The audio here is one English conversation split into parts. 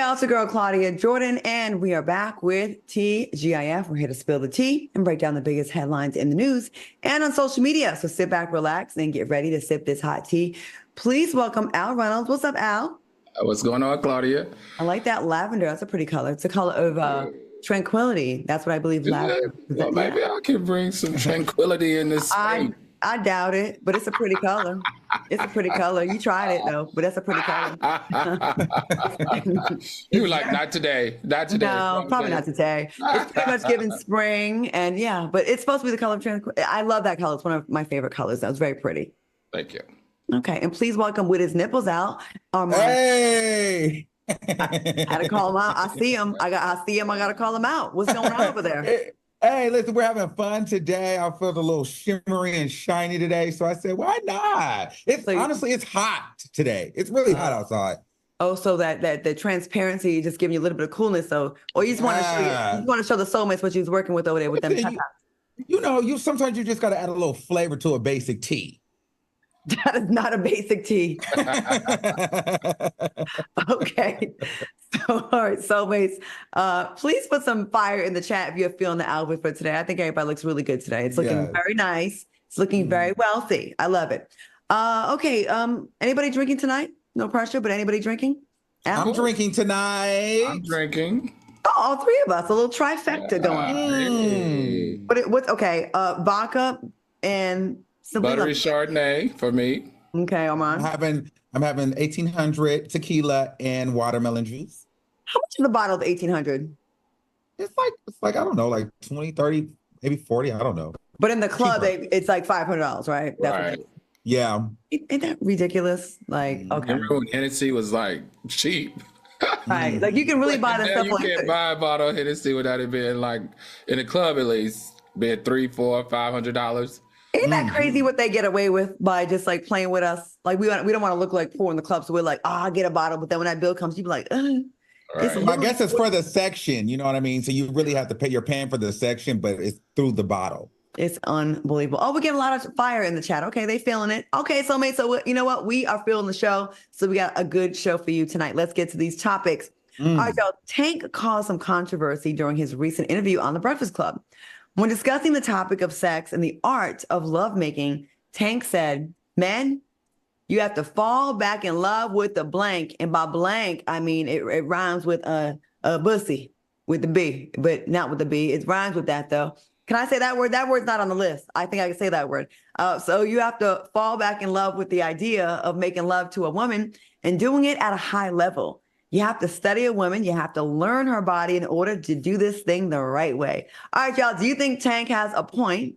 y'all, it's your girl Claudia Jordan, and we are back with TGIF. We're here to spill the tea and break down the biggest headlines in the news and on social media. So sit back, relax, and get ready to sip this hot tea. Please welcome Al Reynolds. What's up, Al? What's going on, Claudia? I like that lavender. That's a pretty color. It's a color of tranquility. That's what I believe lavender is. Well, maybe I can bring some tranquility in this state. I doubt it, but it's a pretty color. It's a pretty color. You tried it though, but that's a pretty color. You were like, not today, not today. No, probably not today. It's pretty much given spring, and yeah, but it's supposed to be the color of tranquility. I love that color. It's one of my favorite colors. That was very pretty. Thank you. Okay, and please welcome with his nipples out. Hey. I had to call him out. I see him. I got to call him out. What's going on over there? Hey, listen, we're having fun today. I felt a little shimmery and shiny today, so I said, why not? Honestly, it's hot today. It's really hot outside. Oh, so that the transparency just giving you a little bit of coolness. So, or you just want to show the soulmates what you was working with over there with them. Sometimes you just got to add a little flavor to a basic tea. That is not a basic tea. Okay. So, all right, soulmates, please put some fire in the chat if you're feeling the outfit for today. I think everybody looks really good today. It's looking very nice. It's looking very wealthy. I love it. Okay. Anybody drinking tonight? No pressure, but anybody drinking? I'm drinking tonight. I'm drinking. Oh, all three of us. A little trifecta going. But what's okay? Vodka and buttery Chardonnay for me. Okay, Armand. I'm having 1800 tequila and watermelon juice. How much is the bottle of 1800? It's like I don't know, like 20, 30, maybe 40. I don't know. But in the club, it's like $500, right? Right. Yeah. Ain't that ridiculous? Like, okay. Remember when Hennessy was like cheap? Right. Like you can really buy this stuff. You can't buy a bottle of Hennessy without it being like in the club at least being $300, $400, $500. Ain't that crazy what they get away with by just like playing with us? Like we don't want to look like poor in the club, so we're like, I'll get a bottle. But then when that bill comes, you be like, Right. I guess it's for the section. You know what I mean? So you really have to pay. You're paying for the section, but it's through the bottle. It's unbelievable. Oh, we get a lot of fire in the chat. Okay, they feeling it. Okay, soulmates. So you know what? We are feeling the show. So we got a good show for you tonight. Let's get to these topics. All right, y'all. Tank caused some controversy during his recent interview on The Breakfast Club. When discussing the topic of sex and the art of lovemaking, Tank said, men, you have to fall back in love with the blank. And by blank, I mean, it rhymes with a bussy with the B, but not with the B. It rhymes with that, though. Can I say that word? That word's not on the list. I think I can say that word. So you have to fall back in love with the idea of making love to a woman and doing it at a high level. You have to study a woman. You have to learn her body in order to do this thing the right way. All right, y'all. Do you think Tank has a point?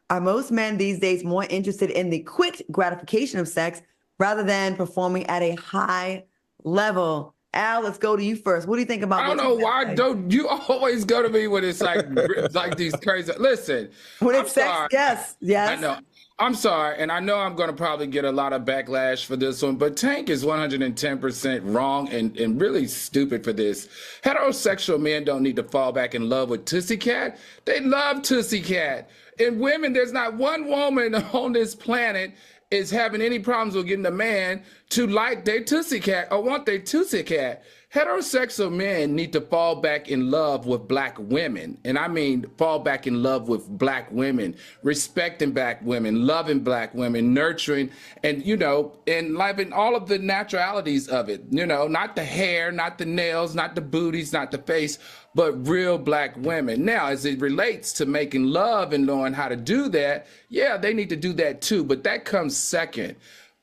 Are most men these days more interested in the quick gratification of sex rather than performing at a high level? Al, let's go to you first. What do you think about? I don't know why don't you always go to me when it's like like these crazy. Listen, when it's sex, yes. I know. I'm sorry, and I know I'm going to probably get a lot of backlash for this one, but Tank is 110% wrong and really stupid for this. Heterosexual men don't need to fall back in love with Tussie Cat. They love Tussie Cat. And women, there's not one woman on this planet is having any problems with getting a man to like their Tussie Cat or want their Tussie Cat. Heterosexual men need to fall back in love with black women. And I mean, fall back in love with black women, respecting black women, loving black women, nurturing, and, and loving all of the naturalities of it. Not the hair, not the nails, not the booties, not the face, but real black women. Now, as it relates to making love and knowing how to do that, yeah, they need to do that too, but that comes second.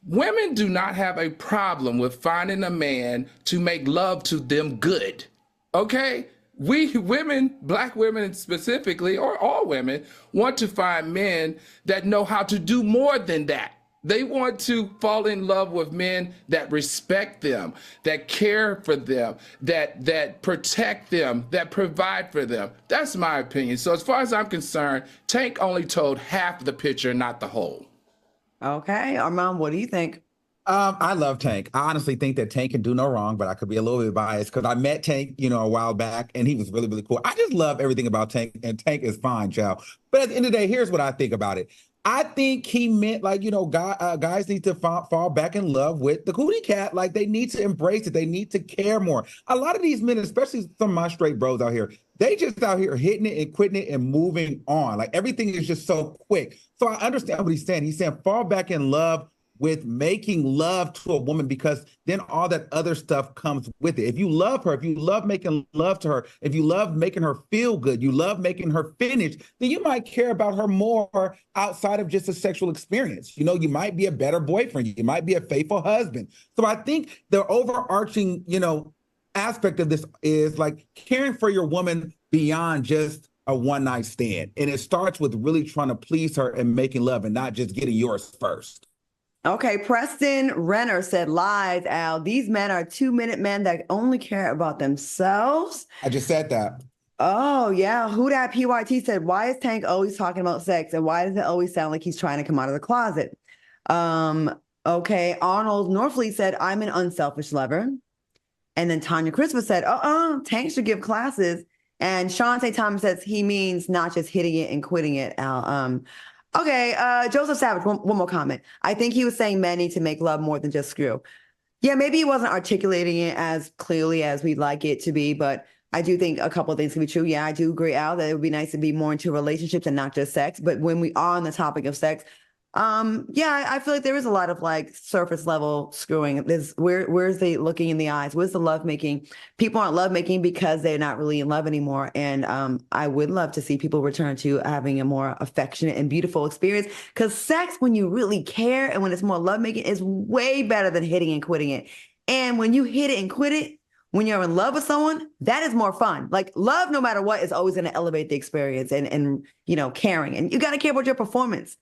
Women do not have a problem with finding a man to make love to them good, okay? We women, black women specifically, or all women, want to find men that know how to do more than that. They want to fall in love with men that respect them, that care for them, that protect them, that provide for them. That's my opinion. So as far as I'm concerned, Tank only told half the picture, not the whole. Okay, Armand, what do you think? I love Tank. I honestly think that Tank can do no wrong, but I could be a little bit biased because I met Tank, a while back, and he was really, really cool. I just love everything about Tank, and Tank is fine, child. But at the end of the day, here's what I think about it. I think he meant like, guys need to fall back in love with the cootie cat. Like they need to embrace it. They need to care more. A lot of these men, especially some of my straight bros out here, they just out here hitting it and quitting it and moving on. Like everything is just so quick. So I understand what he's saying. He's saying fall back in love with making love to a woman, because then all that other stuff comes with it. If you love her, if you love making love to her, if you love making her feel good, you love making her finish, then you might care about her more outside of just a sexual experience. You might be a better boyfriend. You might be a faithful husband. So I think the overarching, aspect of this is like caring for your woman beyond just a one-night stand. And it starts with really trying to please her and making love and not just getting yours first. Okay, Preston Renner said, lies, Al. These men are 2-minute men that only care about themselves. I just said that. Oh, yeah. Who that PYT said, why is Tank always talking about sex? And why does it always sound like he's trying to come out of the closet? Okay, Arnold Norfleet said, I'm an unselfish lover. And then Tanya Christopher said, Tank should give classes. And Sean St. Thomas says he means not just hitting it and quitting it, Al. Okay, Joseph Savage, one more comment. I think he was saying men need to make love more than just screw. Yeah, maybe he wasn't articulating it as clearly as we'd like it to be, but I do think a couple of things can be true. Yeah, I do agree, Al, that it would be nice to be more into relationships and not just sex. But when we are on the topic of sex, I feel like there is a lot of like surface level screwing. Where's the looking in the eyes? Where's the love making? People aren't love making because they're not really in love anymore. And I would love to see people return to having a more affectionate and beautiful experience, because sex, when you really care and when it's more love making, is way better than hitting and quitting it. And when you hit it and quit it, when you're in love with someone, that is more fun. Like love, no matter what, is always going to elevate the experience and caring. And you got to care about your performance.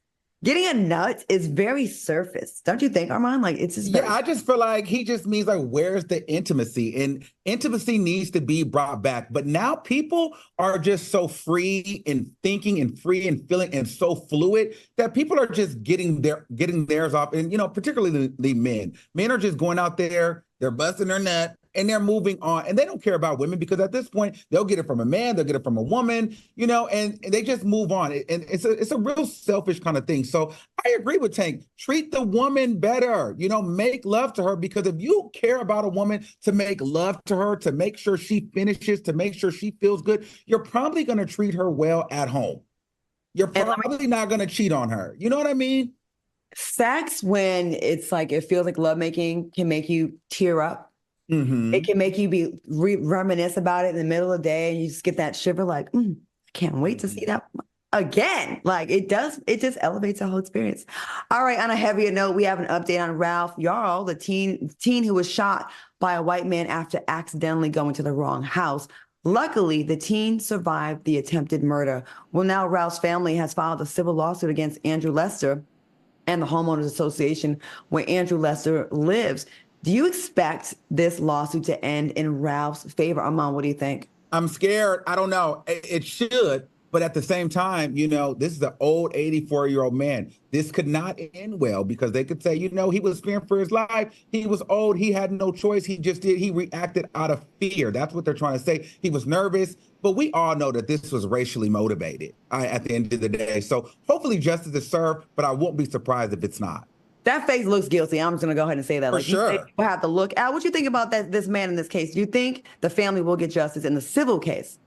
Getting a nut is very surface. Don't you think, Armand? Like it's just I just feel like he just means like, where's the intimacy? And intimacy needs to be brought back. But now people are just so free in thinking and free in feeling and so fluid that people are just getting theirs off. And particularly the men. Men are just going out there, they're busting their nut, and they're moving on, and they don't care about women, because at this point they'll get it from a man, they'll get it from a woman, and they just move on. And it's a real selfish kind of thing. So I agree with Tank. Treat the woman better, make love to her, because if you care about a woman, to make love to her, to make sure she finishes, to make sure she feels good, you're probably going to treat her well at home. You're probably not going to cheat on her. You know what I mean? Sex, when it's like it feels like lovemaking, can make you tear up. Mm-hmm. It can make you reminisce about it in the middle of the day, and you just get that shiver like, I can't wait to see that again. Like it does, it just elevates the whole experience. All right, on a heavier note, we have an update on Ralph Yarl, the teen who was shot by a white man after accidentally going to the wrong house. Luckily, the teen survived the attempted murder. Well, now Ralph's family has filed a civil lawsuit against Andrew Lester and the Homeowners Association where Andrew Lester lives. Do you expect this lawsuit to end in Ralph's favor? Armand, what do you think? I'm scared. I don't know. It should. But at the same time, this is an old 84-year-old man. This could not end well, because they could say, he was fearing for his life. He was old. He had no choice. He just did. He reacted out of fear. That's what they're trying to say. He was nervous. But we all know that this was racially motivated at the end of the day. So hopefully justice is served, but I won't be surprised if it's not. That face looks guilty. I'm just going to go ahead and say that. For sure. We'll have to look. Al, what do you think about this man in this case? Do you think the family will get justice in the civil case?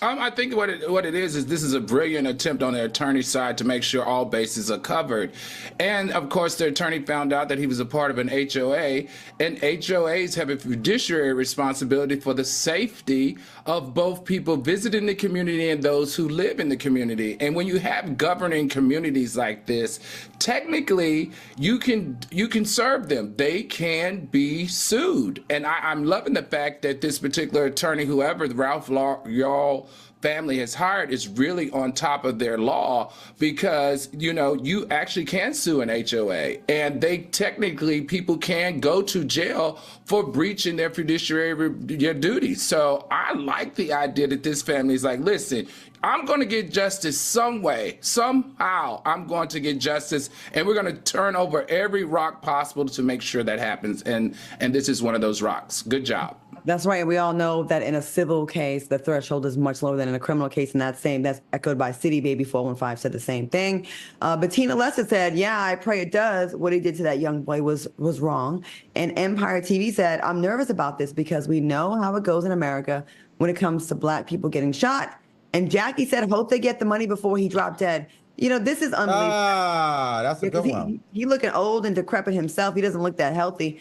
I think what it is this is a brilliant attempt on the attorney's side to make sure all bases are covered. And of course, the attorney found out that he was a part of an HOA, and HOAs have a fiduciary responsibility for the safety of both people visiting the community and those who live in the community. And when you have governing communities like this, technically you can serve them. They can be sued. And I'm loving the fact that this particular attorney, whoever Ralph Yarl family has hired, is really on top of their law, because you actually can sue an HOA, and people can go to jail for breaching their fiduciary duties. So I like the idea that this family is like, listen, I'm going to get justice some way, somehow. I'm going to get justice, and we're going to turn over every rock possible to make sure that happens. And this is one of those rocks. Good job. That's right. We all know that in a civil case, the threshold is much lower than in a criminal case. And that's echoed by City Baby 415 said the same thing. But Tina Lester said, yeah, I pray it does. What he did to that young boy was wrong. And Empire TV said, I'm nervous about this because we know how it goes in America when it comes to Black people getting shot. And Jackie said, hope they get the money before he dropped dead. You know, this is unbelievable. That's a good one. He looking old and decrepit himself. He doesn't look that healthy.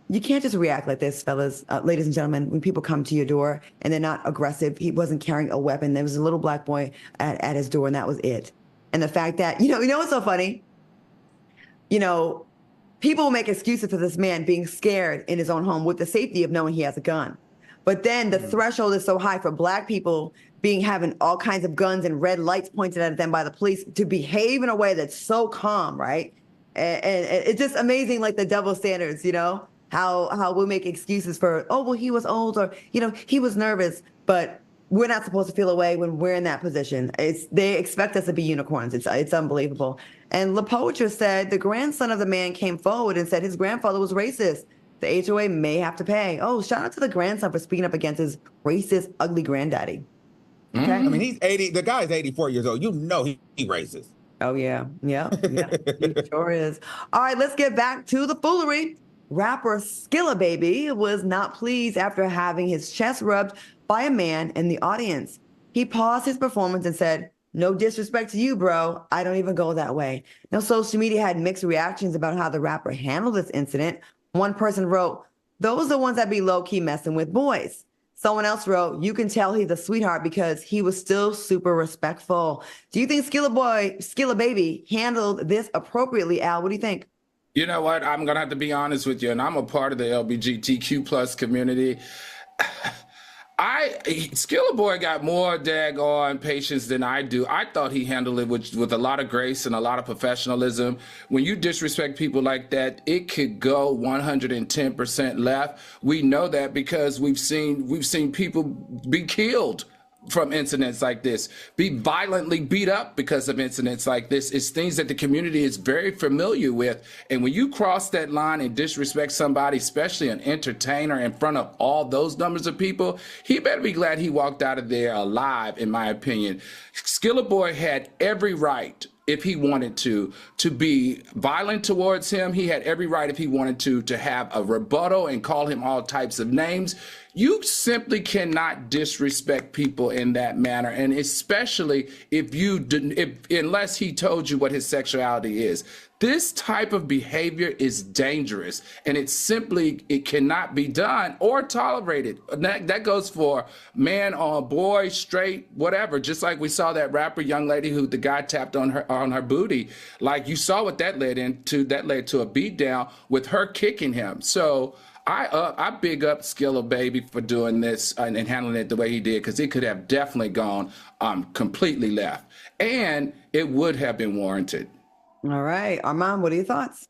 You can't just react like this, fellas, ladies and gentlemen, when people come to your door and they're not aggressive. He wasn't carrying a weapon. There was a little Black boy at his door, and that was it. And the fact that, you know what's so funny? You know, people make excuses for this man being scared in his own home with the safety of knowing he has a gun. But then the threshold is so high for Black people having all kinds of guns and red lights pointed at them by the police to behave in a way that's so calm, right? And it's just amazing, like the double standards, how we make excuses for, oh, well, he was old, or, he was nervous, but we're not supposed to feel away when we're in that position. They expect us to be unicorns. It's unbelievable. And LaPoitra said the grandson of the man came forward and said his grandfather was racist. The HOA may have to pay. Oh, shout out to the grandson for speaking up against his racist, ugly granddaddy. Okay. I mean, he's 80. The guy's 84 years old. You know he racist. Oh, yeah. Yeah. He sure is. All right, let's get back to the foolery. Rapper Skilla Baby was not pleased after having his chest rubbed by a man in the audience. He paused his performance and said, no disrespect to you, bro. I don't even go that way. Now, social media had mixed reactions about how the rapper handled this incident. One person wrote, those are the ones that be low-key messing with boys. Someone else wrote, you can tell he's a sweetheart because he was still super respectful. Do you think Skilla Baby handled this appropriately, Al? What do you think? You know what? I'm going to have to be honest with you, and I'm a part of the LGBTQ plus community. Skilla Boy got more daggone patience than I do. I thought he handled it with a lot of grace and a lot of professionalism. When you disrespect people like that, it could go 110% left. We know that because we've seen people be killed from incidents like this, be violently beat up because of incidents like this. It's things that the community is very familiar with. And when you cross that line and disrespect somebody, especially an entertainer, in front of all those numbers of people, he better be glad he walked out of there alive, in my opinion. Skilla Boy had every right, if he wanted to be violent towards him. He had every right, if he wanted to have a rebuttal and call him all types of names. You simply cannot disrespect people in that manner, and especially unless he told you what his sexuality is. This type of behavior is dangerous, and it cannot be done or tolerated. That goes for man on boy, straight, whatever. Just like we saw that rapper young lady who the guy tapped on her booty. Like, you saw what that led into. That led to a beatdown with her kicking him. So I big up Skilla Baby for doing this and handling it the way he did, because it could have definitely gone completely left, and it would have been warranted. All right, Armand, what are your thoughts?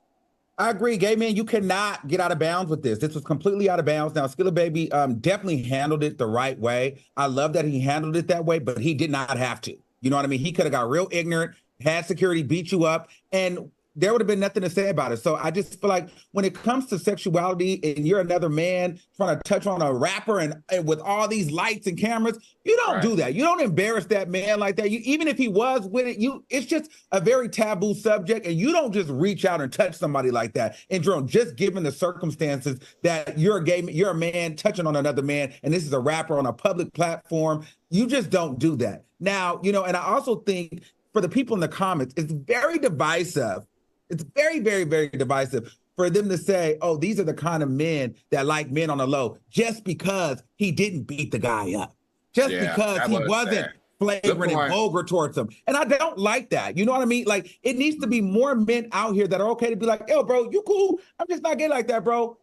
I agree, gay man. You cannot get out of bounds with this. This was completely out of bounds. Now, Skilla Baby definitely handled it the right way. I love that he handled it that way, but he did not have to. You know what I mean? He could have got real ignorant, had security beat you up, and there would have been nothing to say about it. So I just feel like when it comes to sexuality and you're another man trying to touch on a rapper and with all these lights and cameras, you don't do that. You don't embarrass that man like that. Even if he was with it, it's just a very taboo subject, and you don't just reach out and touch somebody like that. And Jerome, just given the circumstances that you're a man touching on another man, and this is a rapper on a public platform, you just don't do that. Now, and I also think for the people in the comments, it's very divisive. It's very, very, very divisive for them to say, oh, these are the kind of men that like men on the low, just because he didn't beat the guy up, just because he wasn't flagrant and vulgar towards him. And I don't like that. You know what I mean? Like, it needs to be more men out here that are okay to be like, yo, bro, you cool. I'm just not gay like that, bro.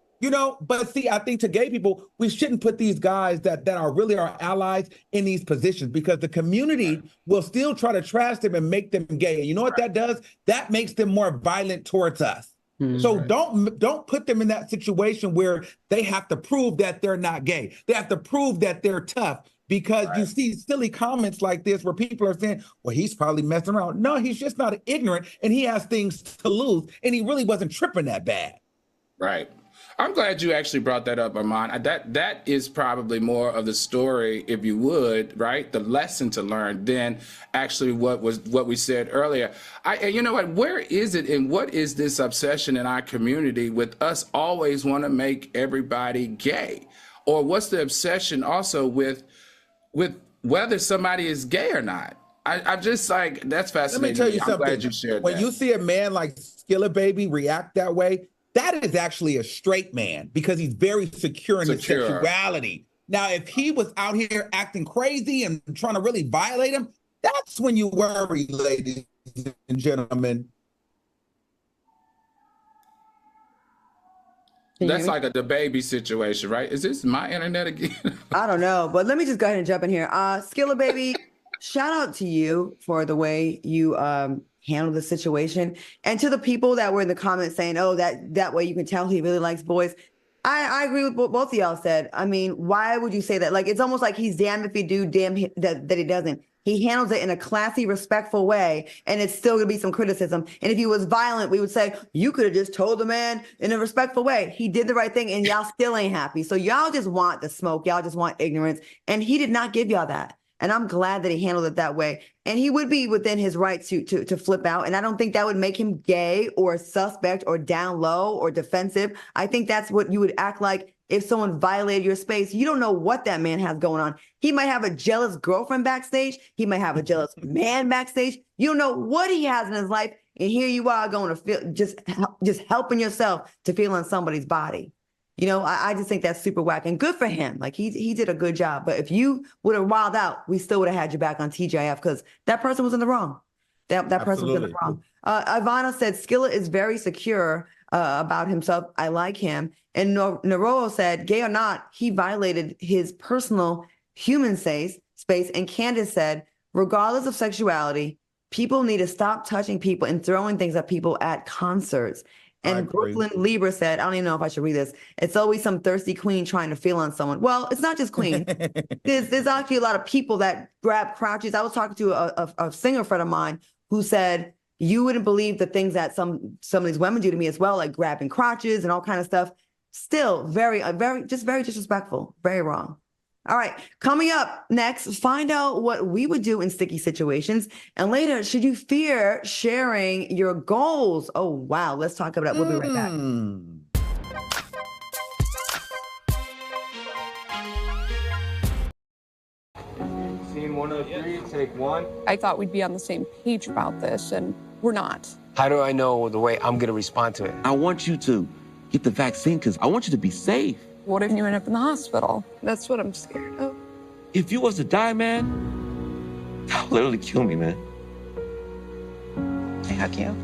But see, I think to gay people, we shouldn't put these guys that are really our allies in these positions, because the community will still try to trash them and make them gay. And you know what that does? That makes them more violent towards us. So don't put them in that situation where they have to prove that they're not gay. They have to prove that they're tough, because you see silly comments like this where people are saying, well, he's probably messing around. No, he's just not ignorant, and he has things to lose, and he really wasn't tripping that bad. Right. I'm glad you actually brought that up, Armand. That is probably more of the story, if you would, right? The lesson to learn than actually what we said earlier. You know what? Where is it, and what is this obsession in our community with us always want to make everybody gay, or what's the obsession also with whether somebody is gay or not? I'm just like, that's fascinating. Let me tell you I'm something. glad you shared when that. you see a man like Skilla Baby react that way, that is actually a straight man because he's very secure in his sexuality. Now, if he was out here acting crazy and trying to really violate him, that's when you worry, ladies and gentlemen. That's like a DaBaby situation, right? Is this my internet again? I don't know, but let me just go ahead and jump in here. Skilla Baby, shout out to you for the way you handled the situation, and to the people that were in the comments saying, "Oh, that way you can tell he really likes boys." I agree with what both of y'all said. I mean, why would you say that? Like, it's almost like he's damned if he do, damn that he doesn't. He handles it in a classy, respectful way, and it's still gonna be some criticism. And if he was violent, we would say, you could have just told the man in a respectful way. He did the right thing, and y'all still ain't happy. So y'all just want the smoke. Y'all just want ignorance. And he did not give y'all that. And I'm glad that he handled it that way. And he would be within his right to flip out. And I don't think that would make him gay or suspect or down low or defensive. I think that's what you would act like if someone violated your space. You don't know what that man has going on. He might have a jealous girlfriend backstage. He might have a jealous man backstage. You don't know what he has in his life. And here you are going to feel just helping yourself to feel on somebody's body. You know, I just think that's super whack, and good for him. Like, he did a good job. But if you would have wilded out, we still would have had you back on TJF because that person was in the wrong. That person was in the wrong. Ivana said, Skilla is very secure about himself. I like him. And Naro said, gay or not, he violated his personal human space. And Candace said, regardless of sexuality, people need to stop touching people and throwing things at people at concerts. And Brooklyn Libra said, I don't even know if I should read this. It's always some thirsty queen trying to feel on someone. Well, it's not just queen. There's actually a lot of people that grab crotches. I was talking to a singer friend of mine who said, you wouldn't believe the things that some of these women do to me as well, like grabbing crotches and all kind of stuff. Still very disrespectful, very wrong. All right, coming up next, find out what we would do in sticky situations. And later, should you fear sharing your goals? Oh, wow. Let's talk about it. We'll be right back. Scene 103, take one. I thought we'd be on the same page about this, and we're not. How do I know the way I'm going to respond to it? I want you to get the vaccine because I want you to be safe. What if you end up in the hospital? That's what I'm scared of. If you was to die, man, that would literally kill me, man. I hug you.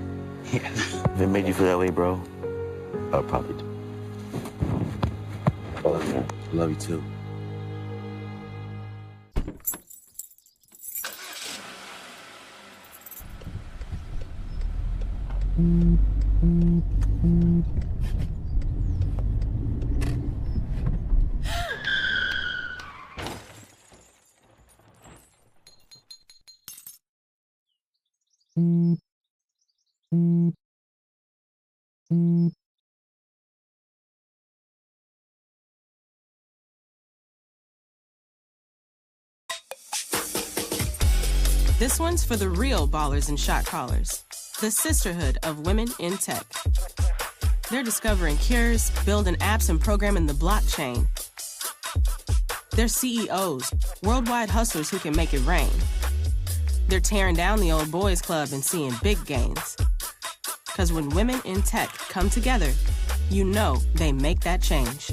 Yes. If it made you feel that way, bro, I would probably do. I love you, man. I love you too. This one's for the real ballers and shot callers, the sisterhood of women in tech. They're discovering cures, building apps, and programming the blockchain. They're CEOs, worldwide hustlers who can make it rain. They're tearing down the old boys club and seeing big gains. Because when women in tech come together, you know they make that change.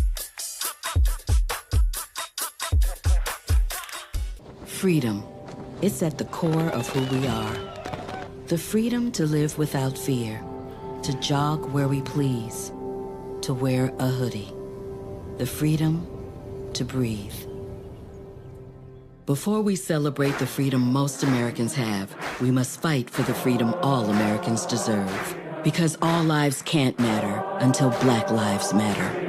Freedom. It's at the core of who we are. The freedom to live without fear, to jog where we please, to wear a hoodie. The freedom to breathe. Before we celebrate the freedom most Americans have, we must fight for the freedom all Americans deserve. Because all lives can't matter until Black lives matter.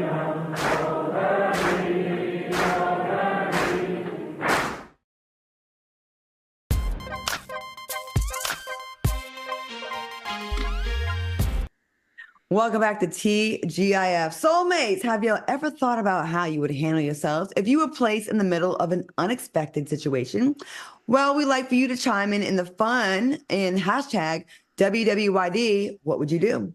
Welcome back to TGIF. Soulmates, have you ever thought about how you would handle yourselves if you were placed in the middle of an unexpected situation? Well, we'd like for you to chime in the fun in hashtag WWYD. What would you do?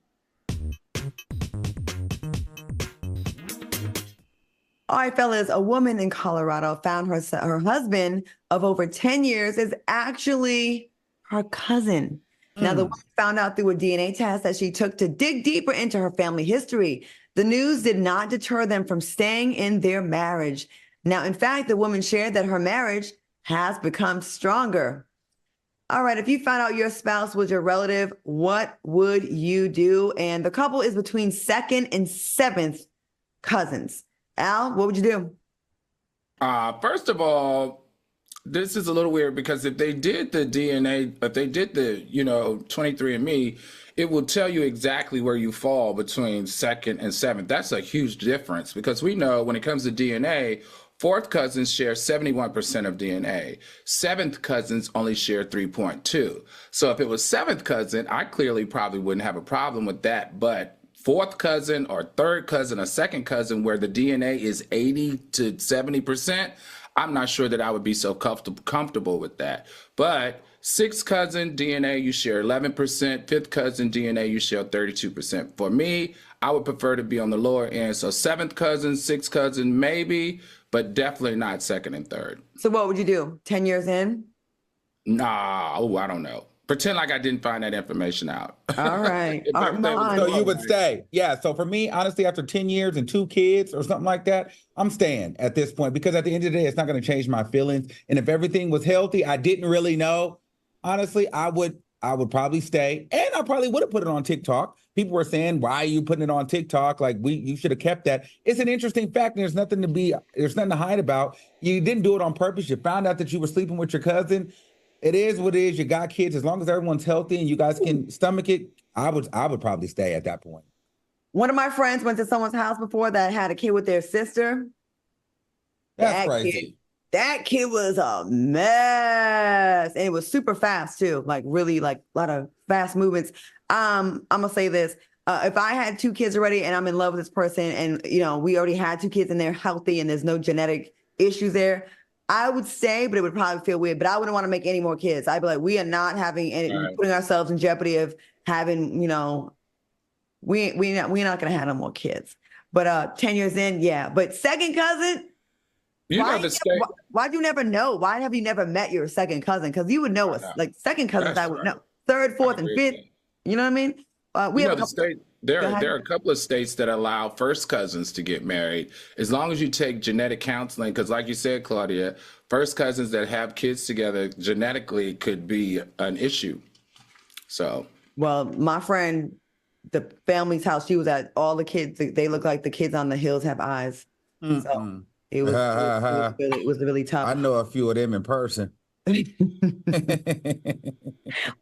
All right, fellas, a woman in Colorado found her husband of over 10 years is actually her cousin. Now, the woman found out through a DNA test that she took to dig deeper into her family history. The news did not deter them from staying in their marriage. Now, in fact, the woman shared that her marriage has become stronger. All right, if you found out your spouse was your relative, what would you do? And the couple is between second and seventh cousins. Al, what would you do? First of all, this is a little weird because if they did the DNA, if they did the, 23andMe, it will tell you exactly where you fall between second and seventh. That's a huge difference because we know when it comes to DNA, fourth cousins share 71% of DNA. Seventh cousins only share 3.2. So if it was seventh cousin, I clearly probably wouldn't have a problem with that. But fourth cousin or third cousin or second cousin where the DNA is 80 to 70%, I'm not sure that I would be so comfortable with that. But sixth cousin DNA, you share 11%. Fifth cousin DNA, you share 32%. For me, I would prefer to be on the lower end. So seventh cousin, sixth cousin, maybe, but definitely not second and third. So what would you do? 10 years in? Nah, I don't know. Pretend like I didn't find that information out. All right. So you would stay. Yeah. So for me, honestly, after 10 years and 2 kids or something like that, I'm staying at this point because at the end of the day, it's not going to change my feelings. And if everything was healthy, I didn't really know. Honestly, I would probably stay. And I probably would have put it on TikTok. People were saying, why are you putting it on TikTok? Like you should have kept that. It's an interesting fact. And there's nothing to hide about. You didn't do it on purpose. You found out that you were sleeping with your cousin. It is what it is. You got kids. As long as everyone's healthy and you guys can stomach it, I would probably stay at that point. One of my friends went to someone's house before that had a kid with their sister. That's crazy. That kid was a mess. And it was super fast too. Like really like a lot of fast movements. I'm gonna say this. If I had 2 kids already and I'm in love with this person and we already had 2 kids and they're healthy and there's no genetic issues there, I would stay, but it would probably feel weird. But I wouldn't want to make any more kids. I'd be like, we are not having any, putting ourselves in jeopardy of having, we're not going to have no more kids. But 10 years in, yeah. But second cousin, why'd you never know? Why have you never met your second cousin? Because you would know us. Like second cousins, I would know. Third, fourth, and fifth. You know what I mean? We have a couple. There are a couple of states that allow first cousins to get married as long as you take genetic counseling. Because like you said, Claudia, first cousins that have kids together genetically could be an issue. So, well, my friend, the family's house she was at, all the kids, they look like the kids on the hills have eyes. Mm-hmm. So it was really tough. I know a few of them in person.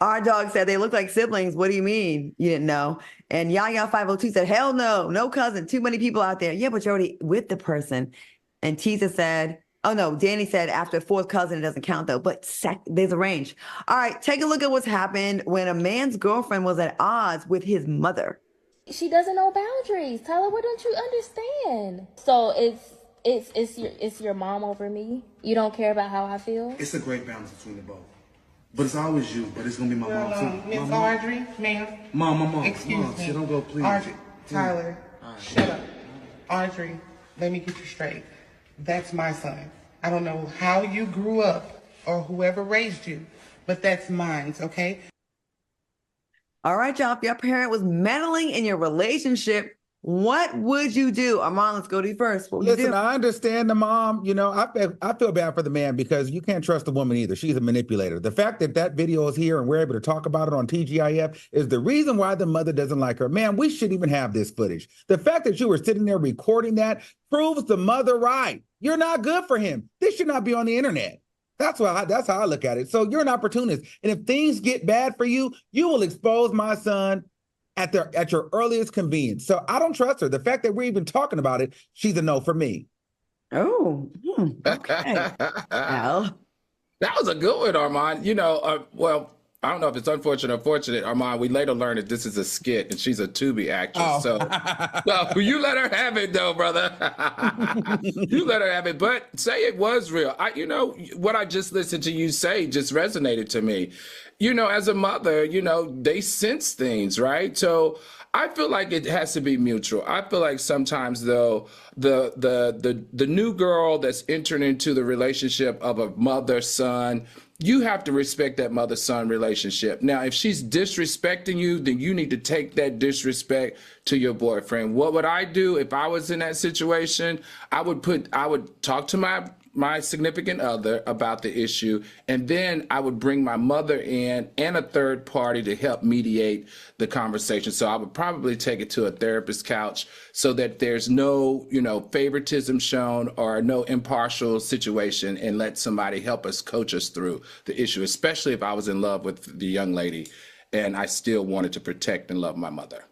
Our dog said they look like siblings. What do you mean? You didn't know? And Yaya 502 said, hell no cousin. Too many people out there. Yeah, but you're already with the person. And Tisa said, oh no, Danny said after fourth cousin, it doesn't count though, but there's a range. All right, take a look at what's happened when a man's girlfriend was at odds with his mother. She doesn't know boundaries. Tyler, what don't you understand? So it's your mom over me. You don't care about how I feel. It's a great balance between the both. But it's always you. But it's gonna be my mom too. Miss Audrey, ma'am. Mom. Excuse me. Don't go, please. Audrey, Tyler, shut up. Audrey, let me get you straight. That's my son. I don't know how you grew up or whoever raised you, but that's mine. Okay. All right, y'all. If your parent was meddling in your relationship, what would you do? Armand, let's go to you first. What would you do? I understand the mom. I feel bad for the man because you can't trust the woman either. She's a manipulator. The fact that video is here and we're able to talk about it on TGIF is the reason why the mother doesn't like her. Man, we shouldn't even have this footage. The fact that you were sitting there recording that proves the mother right. You're not good for him. This should not be on the internet. That's how I look at it. So you're an opportunist. And if things get bad for you, you will expose my son at your earliest convenience. So I don't trust her. The fact that we're even talking about it, she's a no for me. Oh, okay. Al. That was a good one, Armand. I don't know if it's unfortunate or fortunate, Armand. We later learned that this is a skit and she's a Tubi actress. Oh. So you let her have it, though, brother. You let her have it. But say it was real. What I just listened to you say just resonated to me. As a mother, they sense things, right? So I feel like it has to be mutual. I feel like sometimes, though, the new girl that's entering into the relationship of a mother-son, you have to respect that mother-son relationship. Now, if she's disrespecting you, then you need to take that disrespect to your boyfriend. What would I do if I was in that situation? I would talk to my significant other about the issue, and then I would bring my mother in and a third party to help mediate the conversation. So I would probably take it to a therapist's couch so that there's no, favoritism shown or no impartial situation, and let somebody help us, coach us through the issue, especially if I was in love with the young lady and I still wanted to protect and love my mother.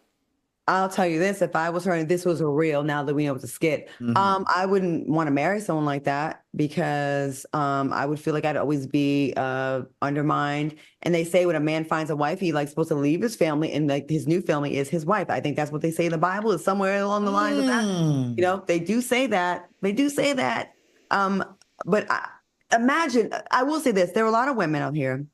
I'll tell you this, if I was her and this was a real, now that we know it's a skit, I wouldn't want to marry someone like that because I would feel like I'd always be undermined. And they say when a man finds a wife, he's supposed to leave his family and his new family is his wife. I think that's what they say in the Bible, is somewhere along the lines of that. They do say that. They do say that. But imagine, I will say this, there are a lot of women out here.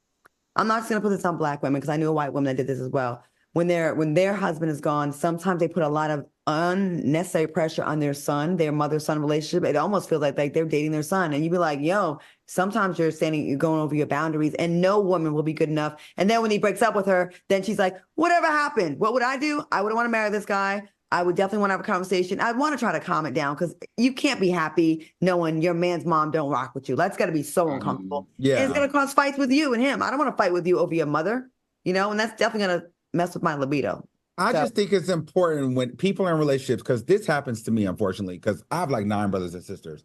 I'm not just going to put this on Black women because I knew a white woman that did this as well. When their husband is gone, sometimes they put a lot of unnecessary pressure on their son, their mother-son relationship. It almost feels like they're dating their son. And you'd be like, yo, sometimes you're going over your boundaries, and no woman will be good enough. And then when he breaks up with her, then she's like, whatever happened? What would I do? I wouldn't want to marry this guy. I would definitely want to have a conversation. I'd want to try to calm it down because you can't be happy knowing your man's mom don't rock with you. That's got to be so uncomfortable. Yeah. And it's going to cause fights with you and him. I don't want to fight with you over your mother, and that's definitely going to mess with my libido. I just think it's important when people are in relationships, because this happens to me, unfortunately, because I have 9 brothers and sisters.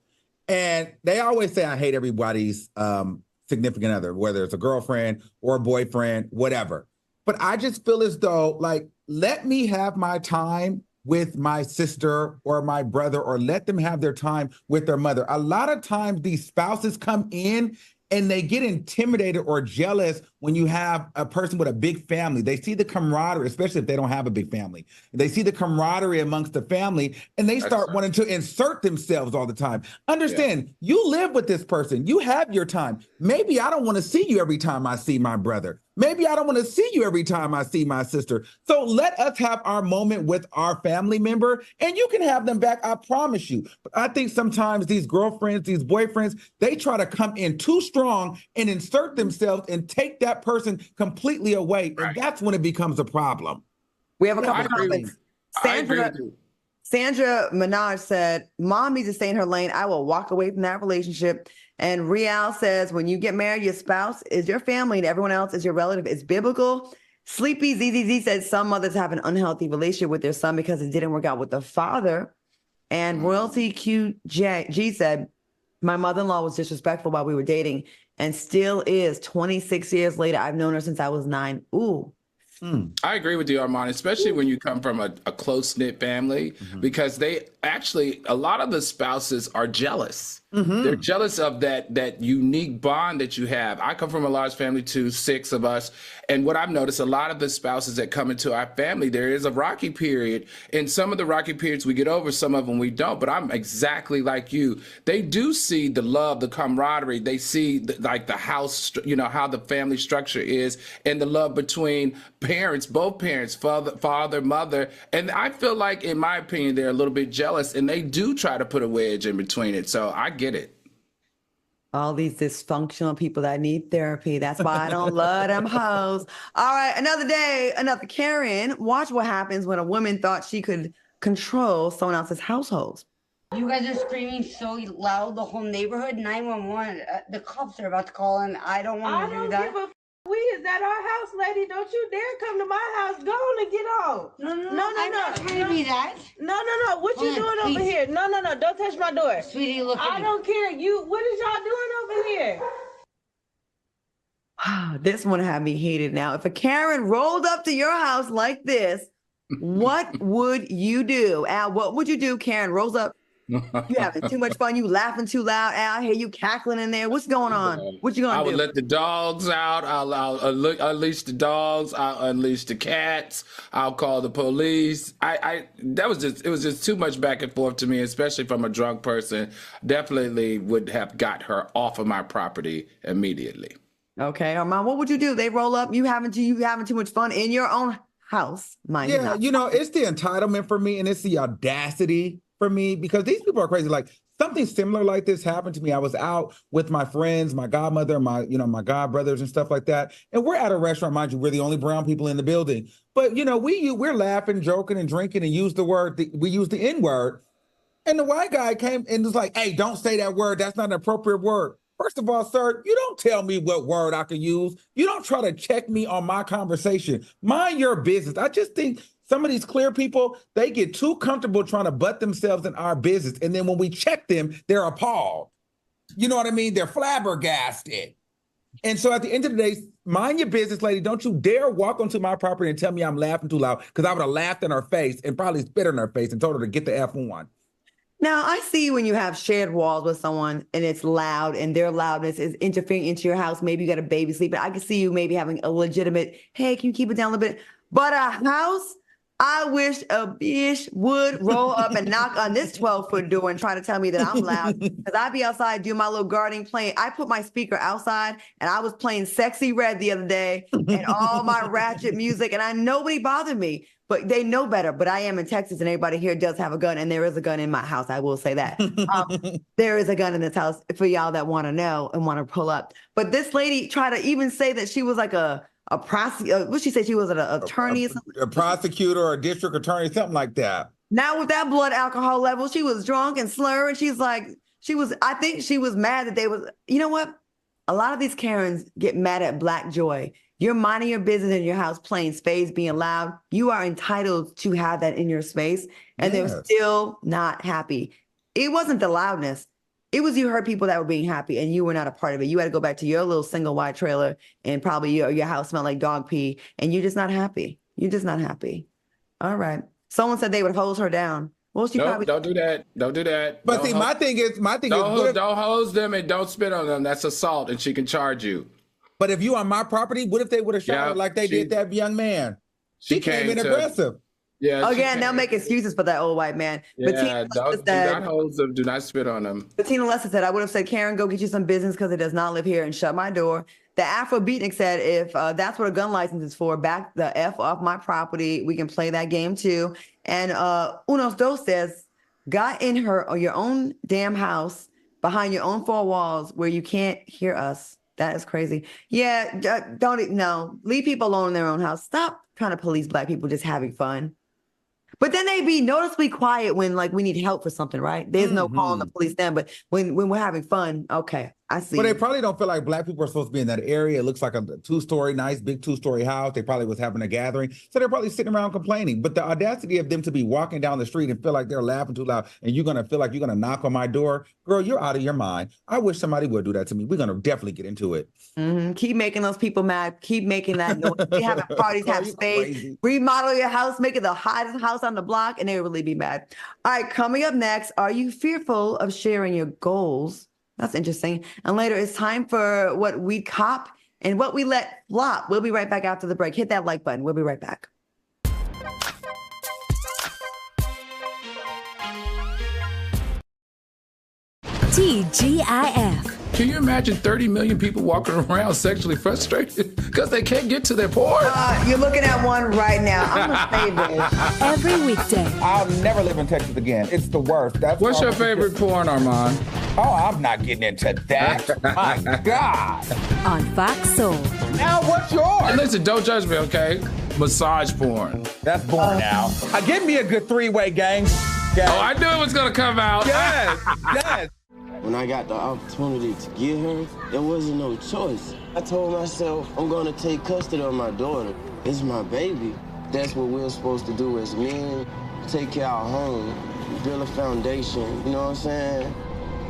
And they always say I hate everybody's significant other, whether it's a girlfriend or a boyfriend, whatever. But I just feel as though, let me have my time with my sister or my brother, or let them have their time with their mother. A lot of times these spouses come in and they get intimidated or jealous when you have a person with a big family. They see the camaraderie, especially if they don't have a big family. They see the camaraderie amongst the family, and they start wanting to insert themselves all the time. Understand, you live with this person. You have your time. Maybe I don't want to see you every time I see my brother. Maybe I don't want to see you every time I see my sister. So let us have our moment with our family member, and you can have them back, I promise you. But I think sometimes these girlfriends, these boyfriends, they try to come in too strong and insert themselves and take that person completely away. And that's when it becomes a problem. We have a couple comments. Sandra Minaj said, mom needs to stay in her lane. I will walk away from that relationship. And Rial says, when you get married, your spouse is your family and everyone else is your relative. It's biblical. Sleepy ZZZ says some mothers have an unhealthy relationship with their son because it didn't work out with the father. And Royalty QG said, my mother-in-law was disrespectful while we were dating and still is. 26 years later, I've known her since I was 9. Ooh. I agree with you, Armand, especially when you come from a close-knit family, because a lot of the spouses are jealous. They're jealous of that unique bond that you have. I come from a large family too, 6 of us. And what I've noticed, a lot of the spouses that come into our family, there is a rocky period. And some of the rocky periods we get over, some of them we don't. But I'm exactly like you. They do see the love, the camaraderie. They see the house, how the family structure is, and the love between parents, both parents, father, mother. And I feel like, in my opinion, they're a little bit jealous, and they do try to put a wedge in between it. So I get it. All these dysfunctional people that need therapy. That's why I don't love them hoes. All right, another day, another Karen. Watch what happens when a woman thought she could control someone else's household. You guys are screaming so loud, the whole neighborhood. 911. The cops are about to call, and I don't want to do that. Is that our house, lady? Don't you dare come to my house. Go on and get on. No. I'm not trying to be that. No. What you doing over here? No. Don't touch my door. Sweetie, look at me. I don't care. What is y'all doing over here? This one had me heated now. If a Karen rolled up to your house like this, what would you do? Al, what would you do? Karen rolls up You having too much fun. You laughing too loud. I hear you cackling in there. What's going on? What you gonna do? I would let the dogs out. I'll unleash the dogs. I'll unleash the cats. I'll call the police. It was just too much back and forth to me, especially from a drunk person. Definitely would have got her off of my property immediately. Okay, Armand, what would you do? They roll up. You having too much fun in your own house, mind you. Yeah, you know, it's the entitlement for me, and it's the audacity for me, because these people are crazy. Like, something similar like this happened to me. I was out with my friends, my godmother, my godbrothers and stuff like that. And we're at a restaurant, mind you, we're the only brown people in the building. But, you know, we're laughing, joking, and drinking, and we use the N-word. And the white guy came and was like, hey, don't say that word. That's not an appropriate word. First of all, sir, you don't tell me what word I can use. You don't try to check me on my conversation. Mind your business. I just think some of these clear people, they get too comfortable trying to butt themselves in our business. And then when we check them, they're appalled. You know what I mean? They're flabbergasted. And so at the end of the day, mind your business, lady. Don't you dare walk onto my property and tell me I'm laughing too loud, because I would have laughed in her face and probably spit in her face and told her to get the F1. Now, I see when you have shared walls with someone and it's loud and their loudness is interfering into your house. Maybe you got a baby sleeping. I can see you maybe having a legitimate, hey, can you keep it down a little bit? But a house, I wish a bitch would roll up and knock on this 12-foot door and try to tell me that I'm loud. Because I be outside doing my little gardening playing. I put my speaker outside and I was playing Sexy Red the other day and all my ratchet music, and nobody bothered me. But they know better. But I am in Texas, and everybody here does have a gun, and there is a gun in my house. I will say that. There is a gun in this house for y'all that want to know and want to pull up. But this lady tried to even say that she was like a prosecutor. What she say? She was an attorney or something? A prosecutor or a district attorney, something like that. Now with that blood alcohol level, she was drunk and slurring. She's like, I think she was mad that they was, you know what? A lot of these Karens get mad at Black joy. You're minding your business in your house, playing spades, being loud. You are entitled to have that in your space. And they're still not happy. It wasn't the loudness. It was you heard people that were being happy and you were not a part of it. You had to go back to your little single wide trailer and probably your house smelled like dog pee. And you're just not happy. You're just not happy. All right. Someone said they would hose her down. Well, she probably don't do that. Don't do that. But see, my thing is, don't hose them and don't spit on them. That's assault, and she can charge you. But if you on my property, what if they would have shot her like they did that young man? She came in aggressive. Yeah. Again, they'll make excuses for that old white man. Yeah, do not hose them. Do not spit on them. Bettina Lester said, I would have said, Karen, go get you some business because it does not live here, and shut my door. The Afro Beatnik said, if that's what a gun license is for, back the F off my property. We can play that game too. And Unos Dos says, got in your own damn house behind your own four walls where you can't hear us. That is crazy. Yeah, leave people alone in their own house. Stop trying to police Black people just having fun. But then they be noticeably quiet when like we need help for something, right? There's no calling the police then, but when we're having fun, okay, I see. But they probably don't feel like Black people are supposed to be in that area. It looks like a nice big two-story house. They probably was having a gathering. So they're probably sitting around complaining. But the audacity of them to be walking down the street and feel like they're laughing too loud and you're going to feel like you're going to knock on my door. Girl, you're out of your mind. I wish somebody would do that to me. We're going to definitely get into it. Mm-hmm. Keep making those people mad. Keep making that noise. Keep having parties, have space. Crazy. Remodel your house, make it the hottest house on the block, and they will really be mad. All right, coming up next, are you fearful of sharing your goals? That's interesting. And later, it's time for what we cop and what we let flop. We'll be right back after the break. Hit that like button. We'll be right back. TGIF. Can you imagine 30 million people walking around sexually frustrated because they can't get to their porn? You're looking at one right now. I'm going to say this. Every weekday. I'll never live in Texas again. It's the worst. What's your favorite porn, Armand? Oh, I'm not getting into that. My God. On Fox Soul. Now, what's yours? And listen, don't judge me, okay? Massage porn. That's boring now. Give me a good three-way, gang. Oh, I knew it was going to come out. Yes, yes. When I got the opportunity to get her, there wasn't no choice. I told myself, I'm gonna take custody of my daughter. It's my baby. That's what we're supposed to do as men. Take care of our home, build a foundation, you know what I'm saying?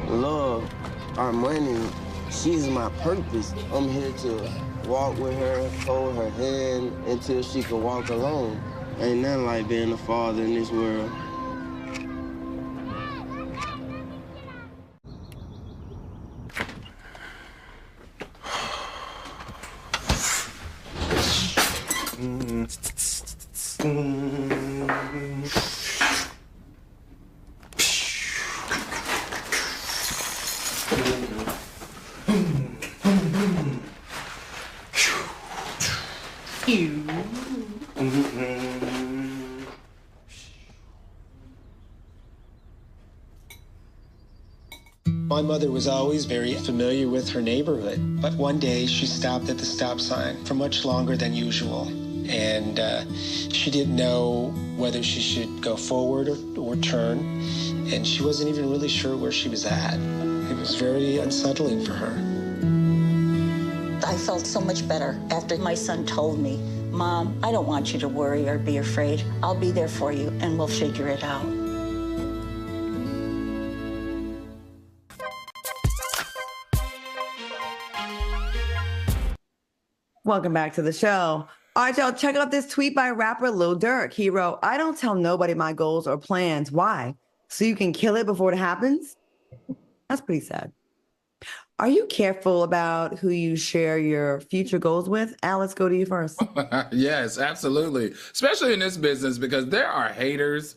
Love, our money, she's my purpose. I'm here to walk with her, hold her hand until she can walk alone. Ain't nothing like being a father in this world. My mother was always very familiar with her neighborhood, but one day she stopped at the stop sign for much longer than usual, and she didn't know whether she should go forward or turn, and she wasn't even really sure where she was at. It was very unsettling for her. I felt so much better after my son told me, Mom, I don't want you to worry or be afraid. I'll be there for you, and we'll figure it out. Welcome back to the show. All right, y'all, check out this tweet by rapper Lil Durk. He wrote, I don't tell nobody my goals or plans. Why? So you can kill it before it happens? That's pretty sad. Are you careful about who you share your future goals with? Al, let's go to you first. Yes, absolutely. Especially in this business, because there are haters.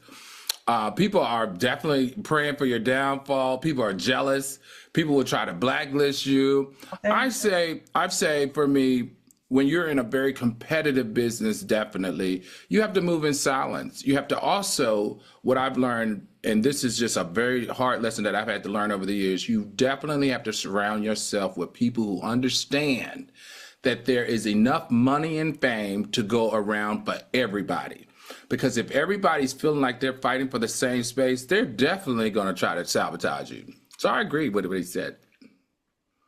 People are definitely praying for your downfall. People are jealous. People will try to blacklist you. Okay. I've say for me, when you're in a very competitive business, definitely, you have to move in silence. You have to also, what I've learned, and this is just a very hard lesson that I've had to learn over the years, you definitely have to surround yourself with people who understand that there is enough money and fame to go around for everybody. Because if everybody's feeling like they're fighting for the same space, they're definitely going to try to sabotage you. So I agree with what he said.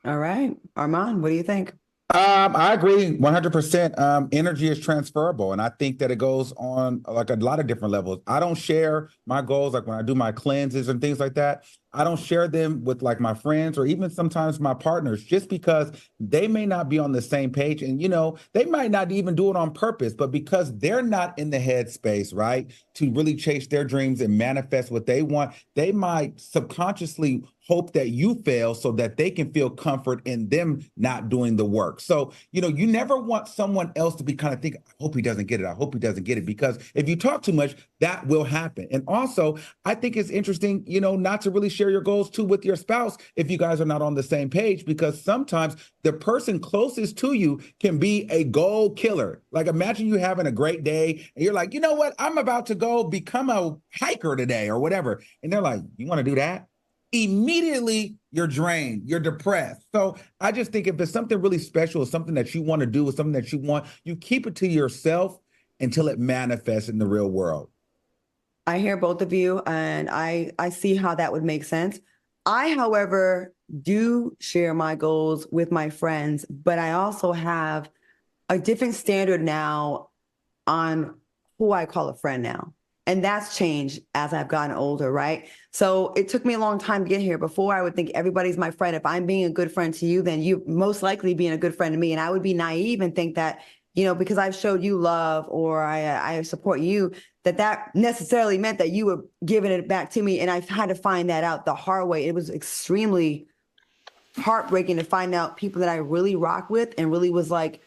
All right. Armand, what do you think? I agree 100%. Energy is transferable, and I think that it goes on like a lot of different levels. I don't share my goals, like when I do my cleanses and things like that. I don't share them with like my friends or even sometimes my partners, just because they may not be on the same page. And, you know, they might not even do it on purpose, but because they're not in the headspace, right, to really chase their dreams and manifest what they want, they might subconsciously hope that you fail so that they can feel comfort in them not doing the work. So, you know, you never want someone else to be kind of thinking, I hope he doesn't get it. I hope he doesn't get it. Because if you talk too much, that will happen. And also, I think it's interesting, you know, not to really share your goals too with your spouse if you guys are not on the same page, because sometimes the person closest to you can be a goal killer. Like imagine you having a great day and you're like, you know what, I'm about to go become a hiker today or whatever. And they're like, you want to do that? Immediately you're drained, you're depressed. So I just think if it's something really special, something that you want to do, or something that you want, you keep it to yourself until it manifests in the real world. I hear both of you, and I see how that would make sense. I, however, do share my goals with my friends, but I also have a different standard now on who I call a friend now. And that's changed as I've gotten older, right? So it took me a long time to get here. Before, I would think everybody's my friend. If I'm being a good friend to you, then you most likely being a good friend to me. And I would be naive and think that, you know, because I've showed you love or I support you, that necessarily meant that you were giving it back to me. And I've had to find that out the hard way. It was extremely heartbreaking to find out people that I really rock with and really was like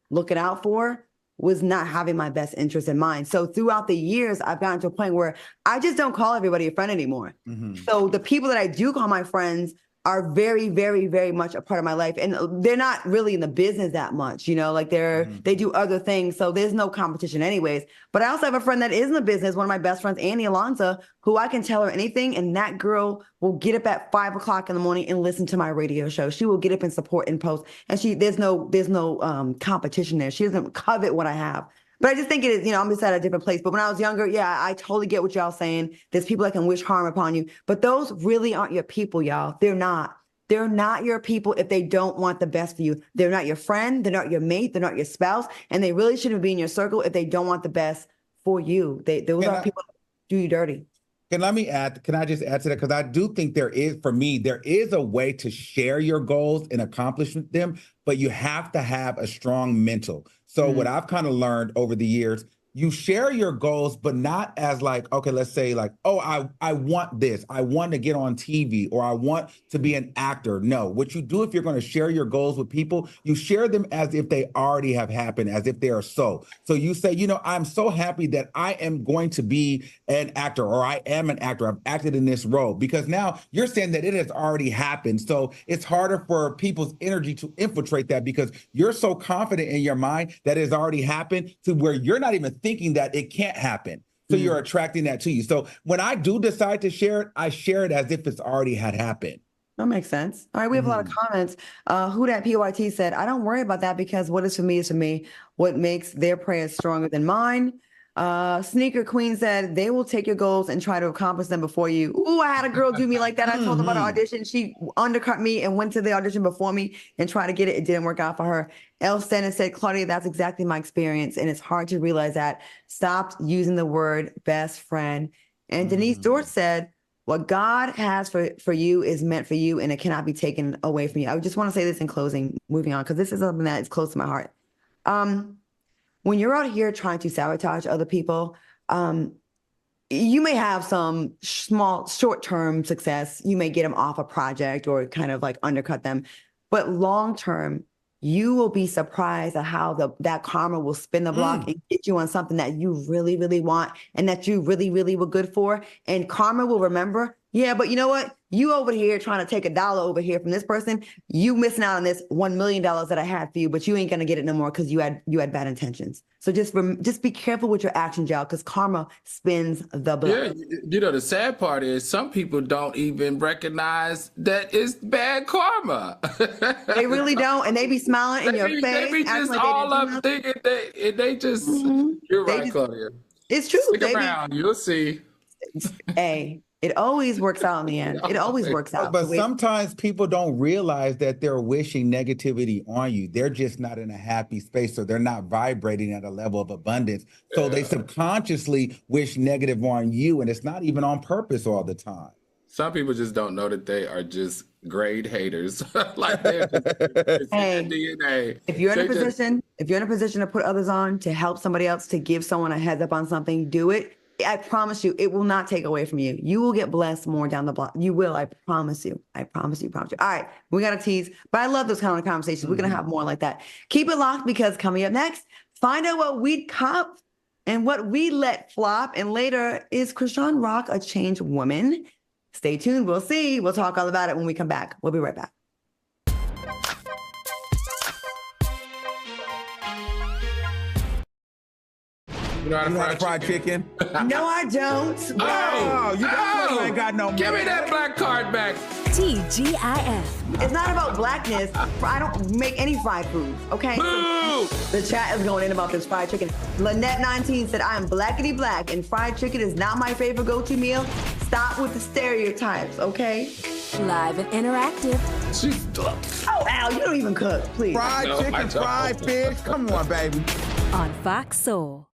looking out for was not having my best interest in mind. So throughout the years, I've gotten to a point where I just don't call everybody a friend anymore. Mm-hmm. So the people that I do call my friends are very, very, very much a part of my life. And they're not really in the business that much, you know, like they do other things. So there's no competition anyways. But I also have a friend that is in the business, one of my best friends, Annie Alonza, who I can tell her anything. And that girl will get up at 5 o'clock in the morning and listen to my radio show. She will get up and support and post. And there's no competition there. She doesn't covet what I have. But I just think it is, you know, I'm just at a different place. But when I was younger, yeah, I totally get what y'all saying. There's people that can wish harm upon you. But those really aren't your people, y'all. They're not. They're not your people if they don't want the best for you. They're not your friend. They're not your mate. They're not your spouse. And they really shouldn't be in your circle if they don't want the best for you. Those are people that do you dirty. Can I just add to that? Because I do think there is a way to share your goals and accomplish them, but you have to have a strong mental. So what I've kind of learned over the years, you share your goals, but not as like, okay, let's say like, oh, I want this. I want to get on TV or I want to be an actor. No, what you do if you're going to share your goals with people, you share them as if they already have happened, as if they are so. So you say, you know, I'm so happy that I am going to be an actor or I am an actor. I've acted in this role because now you're saying that it has already happened. So it's harder for people's energy to infiltrate that because you're so confident in your mind that it's already happened to where you're not even thinking that it can't happen. So you're attracting that to you. So when I do decide to share it, I share it as if it's already had happened. That makes sense. All right, we have a lot of comments. Who that PYT said, I don't worry about that because what is for me is for me. What makes their prayers stronger than mine? Sneaker Queen said, they will take your goals and try to accomplish them before you. Ooh, I had a girl do me like that. I told her about an audition. She undercut me and went to the audition before me and tried to get it. It didn't work out for her. Elle Stennis said, Claudia, that's exactly my experience. And it's hard to realize that. Stopped using the word best friend. And Denise Dort said, what God has for you is meant for you and it cannot be taken away from you. I just want to say this in closing, moving on, because this is something that is close to my heart. When you're out here trying to sabotage other people, you may have some small short-term success. You may get them off a project or kind of like undercut them. But long-term, you will be surprised at how that karma will spin the block and get you on something that you really, really want and that you really, really were good for. And karma will remember, yeah, but you know what? You over here trying to take $1 over here from this person, you missing out on this $1 million that I had for you, but you ain't gonna get it no more because you had bad intentions. So just be careful with your actions, y'all, because karma spins the block. Yeah, you know, the sad part is some people don't even recognize that it's bad karma. They really don't, and they be smiling in your face. They be just like all up thinking they just. You're right, Claudia. It's true. Stick around, you'll see. Hey. It always works out in the end. It always works out. But sometimes people don't realize that they're wishing negativity on you. They're just not in a happy space, so they're not vibrating at a level of abundance. So they subconsciously wish negative on you, and it's not even on purpose all the time. Some people just don't know that they are just grade haters. Like they're just DNA. If you're in a position to put others on, to help somebody else, to give someone a heads up on something, do it. I promise you, it will not take away from you. You will get blessed more down the block. You will. I promise you. I promise you. All right. We got to tease, but I love those kind of conversations. We're going to have more like that. Keep it locked because coming up next, find out what we'd cop and what we let flop. And later, is Chrisean Rock a changed woman? Stay tuned. We'll see. We'll talk all about it when we come back. We'll be right back. You know how to fry chicken? No, I don't. You ain't got no. Give me that black card back. TGIF. It's not about blackness. I don't make any fried foods, okay? So the chat is going in about this fried chicken. Lynette19 said, I am blackity black and fried chicken is not my favorite go-to meal. Stop with the stereotypes, okay? Live and interactive. Oh, Al, you don't even cook, please. Fried chicken, fried fish. Come on, baby. On Fox Soul.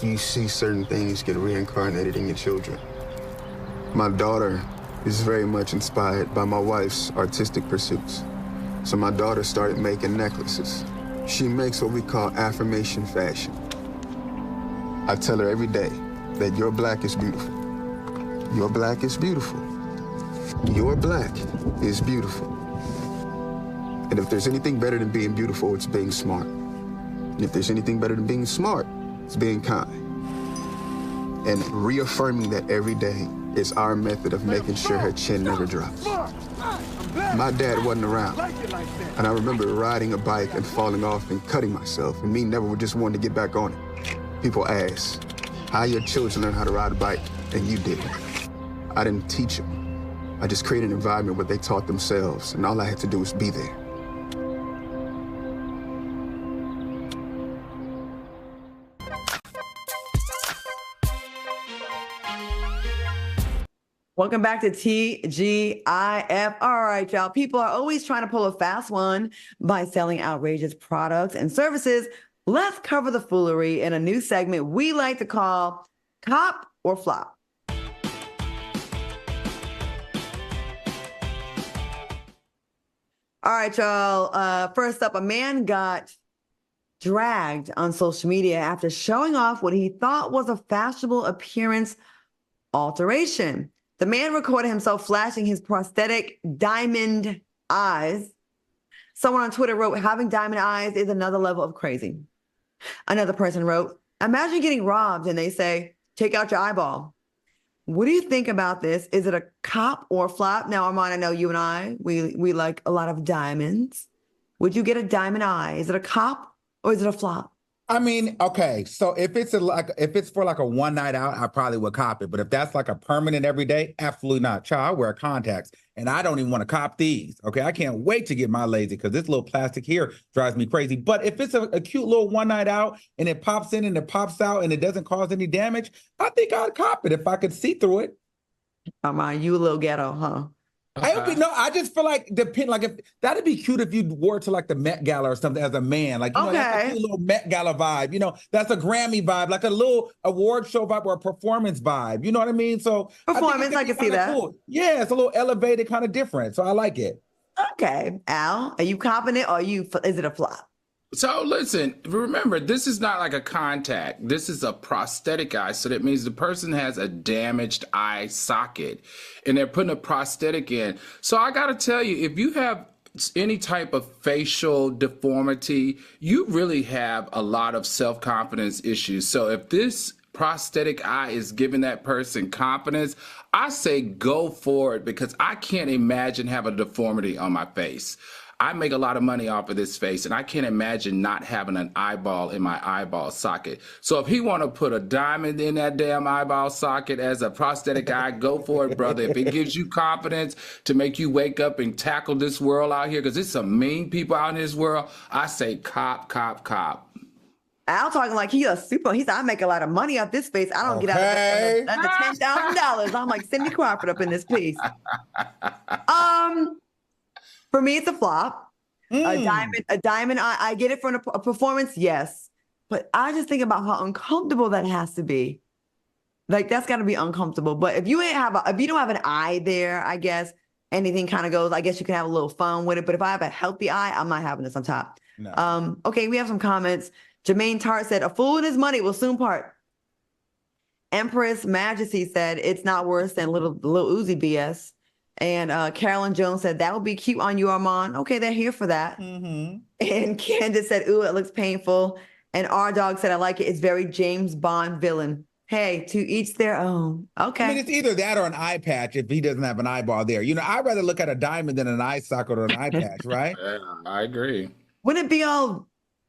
You see certain things get reincarnated in your children. My daughter is very much inspired by my wife's artistic pursuits. So my daughter started making necklaces. She makes what we call affirmation fashion. I tell her every day that your black is beautiful. Your black is beautiful. Your black is beautiful. And if there's anything better than being beautiful, it's being smart. And if there's anything better than being smart, it's being kind. And reaffirming that every day is our method of making sure her chin never drops. My dad wasn't around, and I remember riding a bike and falling off and cutting myself, and me never just wanting to get back on it. People ask, how your children learn how to ride a bike, and you didn't. I didn't teach them. I just created an environment where they taught themselves, and all I had to do was be there. Welcome back to TGIF. All right, y'all. People are always trying to pull a fast one by selling outrageous products and services. Let's cover the foolery in a new segment we like to call Cop or Flop. All right, y'all. First up, a man got dragged on social media after showing off what he thought was a fashionable appearance alteration. The man recorded himself flashing his prosthetic diamond eyes. Someone on Twitter wrote, having diamond eyes is another level of crazy. Another person wrote, imagine getting robbed and they say, take out your eyeball. What do you think about this? Is it a cop or a flop? Now, Armand, I know you and I, we like a lot of diamonds. Would you get a diamond eye? Is it a cop or is it a flop? I mean, okay, so if it's for like a one night out, I probably would cop it. But if that's like a permanent everyday, absolutely not. Child, I wear contacts and I don't even want to cop these. Okay, I can't wait to get my lazy because this little plastic here drives me crazy. But if it's a cute little one night out and it pops in and it pops out and it doesn't cause any damage, I think I'd cop it if I could see through it. You a little ghetto, huh? I just feel like if that'd be cute if you wore it to like the Met Gala or something as a man. Like, you know, that's a cute little Met Gala vibe. You know, that's a Grammy vibe, like a little award show vibe or a performance vibe. You know what I mean? So performance, I can see that. Cool. Yeah, it's a little elevated, kind of different. So I like it. Okay. Al, are you copping it or is it a flop? So listen, remember, this is not like a contact. This is a prosthetic eye. So that means the person has a damaged eye socket and they're putting a prosthetic in. So I got to tell you, if you have any type of facial deformity, you really have a lot of self-confidence issues. So if this prosthetic eye is giving that person confidence, I say go for it because I can't imagine having a deformity on my face. I make a lot of money off of this face, and I can't imagine not having an eyeball in my eyeball socket. So if he want to put a diamond in that damn eyeball socket as a prosthetic eye, go for it, brother. If it gives you confidence to make you wake up and tackle this world out here, because there's some mean people out in this world, I say cop, cop, cop. Al talking like he said, I make a lot of money off this face. I don't get out of under $10,000. I'm like Cindy Crawford up in this piece. For me, it's a flop. A diamond. I get it from a performance, yes, but I just think about how uncomfortable that has to be. Like that's got to be uncomfortable. But if you don't have an eye there, I guess anything kind of goes. I guess you can have a little fun with it. But if I have a healthy eye, I'm not having this on top. No. Okay, we have some comments. Jermaine Tart said, "A fool and his money will soon part." Empress Majesty said, "It's not worse than little Uzi BS." And Carolyn Jones said, that would be cute on you, Armand. Okay, they're here for that. Mm-hmm. And Candace said, ooh, it looks painful. And our dog said, I like it. It's very James Bond villain. Hey, to each their own. Okay. I mean, it's either that or an eye patch if he doesn't have an eyeball there. You know, I'd rather look at a diamond than an eye socket or an eye patch, right? Yeah, I agree. Wouldn't it be all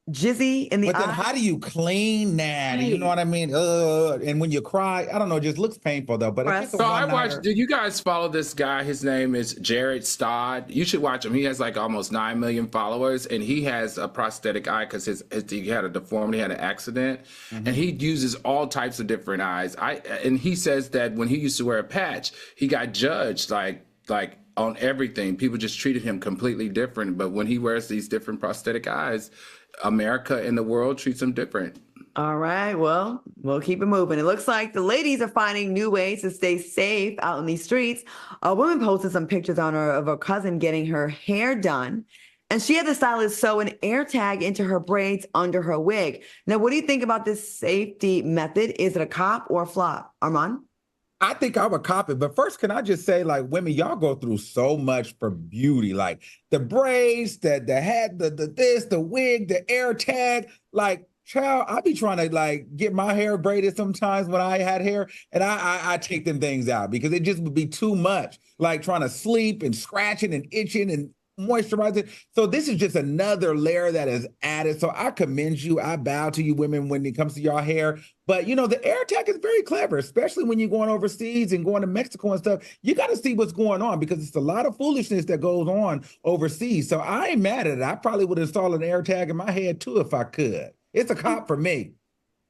jizzy in the eye? But then how do you clean that? Right. You know what I mean? And when you cry, I don't know, it just looks painful though. But if it's so I watched, did you guys follow this guy? His name is Jared Stodd. You should watch him. He has like almost 9 million followers and he has a prosthetic eye because he had a deformity, he had an accident. Mm-hmm. And he uses all types of different eyes. And he says that when he used to wear a patch, he got judged like on everything. People just treated him completely different. But when he wears these different prosthetic eyes, America and the world treats them different. All right. Well, we'll keep it moving. It looks like the ladies are finding new ways to stay safe out in these streets. A woman posted some pictures of her cousin getting her hair done. And she had the stylist sew an air tag into her braids under her wig. Now, what do you think about this safety method? Is it a cop or a flop? Armand? I think I would cop it. But first, can I just say, like, women, y'all go through so much for beauty. Like the braids, the hat, the wig, the air tag. Like, child, I be trying to like get my hair braided sometimes when I had hair. And I take them things out because it just would be too much. Like trying to sleep and scratching and itching and moisturizing. So this is just another layer that is added. So I commend you. I bow to you women when it comes to your hair. But, you know, the air tag is very clever, especially when you're going overseas and going to Mexico and stuff. You got to see what's going on because it's a lot of foolishness that goes on overseas. So I ain't mad at it. I probably would install an air tag in my head, too, if I could. It's a cop for me.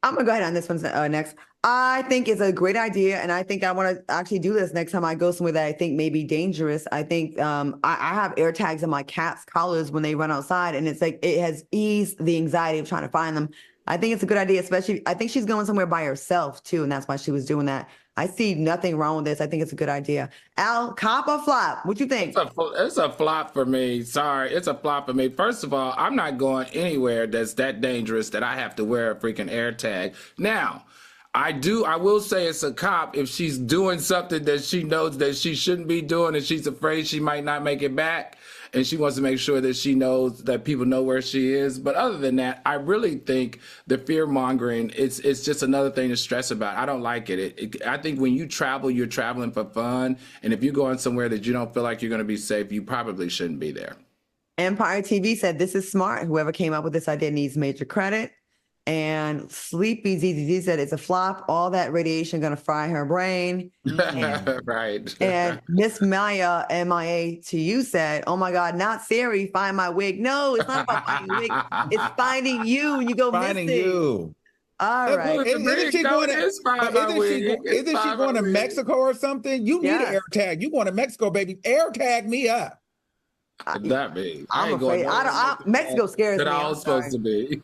I'm going to go ahead on this one next. I think it's a great idea, and I think I want to actually do this next time I go somewhere that I think may be dangerous. I think I have air tags on my cat's collars when they run outside, and it's like it has eased the anxiety of trying to find them. I think it's a good idea, especially I think she's going somewhere by herself too, and that's why she was doing that. I see nothing wrong with this. I think it's a good idea. Al, cop or flop? What you think? It's a flop for me. Sorry, it's a flop for me. First of all, I'm not going anywhere that's that dangerous that I have to wear a freaking air tag. Now, I will say it's a cop if she's doing something that she knows that she shouldn't be doing and she's afraid she might not make it back and she wants to make sure that she knows that people know where she is. But other than that, I really think the fear mongering, it's just another thing to stress about. I don't like it. I think when you travel, you're traveling for fun. And if you're going somewhere that you don't feel like you're going to be safe, you probably shouldn't be there. Empire TV said, this is smart. Whoever came up with this idea needs major credit. And Sleepy ZZZ said it's a flop. All that radiation going to fry her brain. Right. And Miss Maya, MIA to you, said, oh my God, not Siri, find my wig. No, it's not about finding a wig. It's finding you and you go finding missing. You. All right. Isn't she going to Mexico or something? You need an air tag. You going to Mexico, baby. Air tag me up. That be. I'm afraid. Mexico scares me. That I was supposed to be.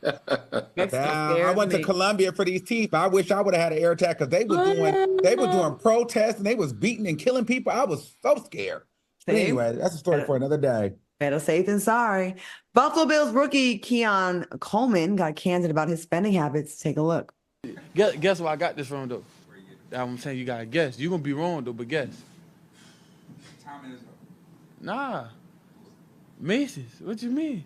I went to Colombia for these teeth. I wish I would have had an air tag because they were doing protests and they was beating and killing people. I was so scared. But anyway, that's a story for another day. Better safe than sorry. Buffalo Bills rookie Keon Coleman got candid about his spending habits. Take a look. Guess where I got this from, though? I'm saying you got to guess. You're going to be wrong, though, but guess. Time is up. Nah. Macy's. What you mean?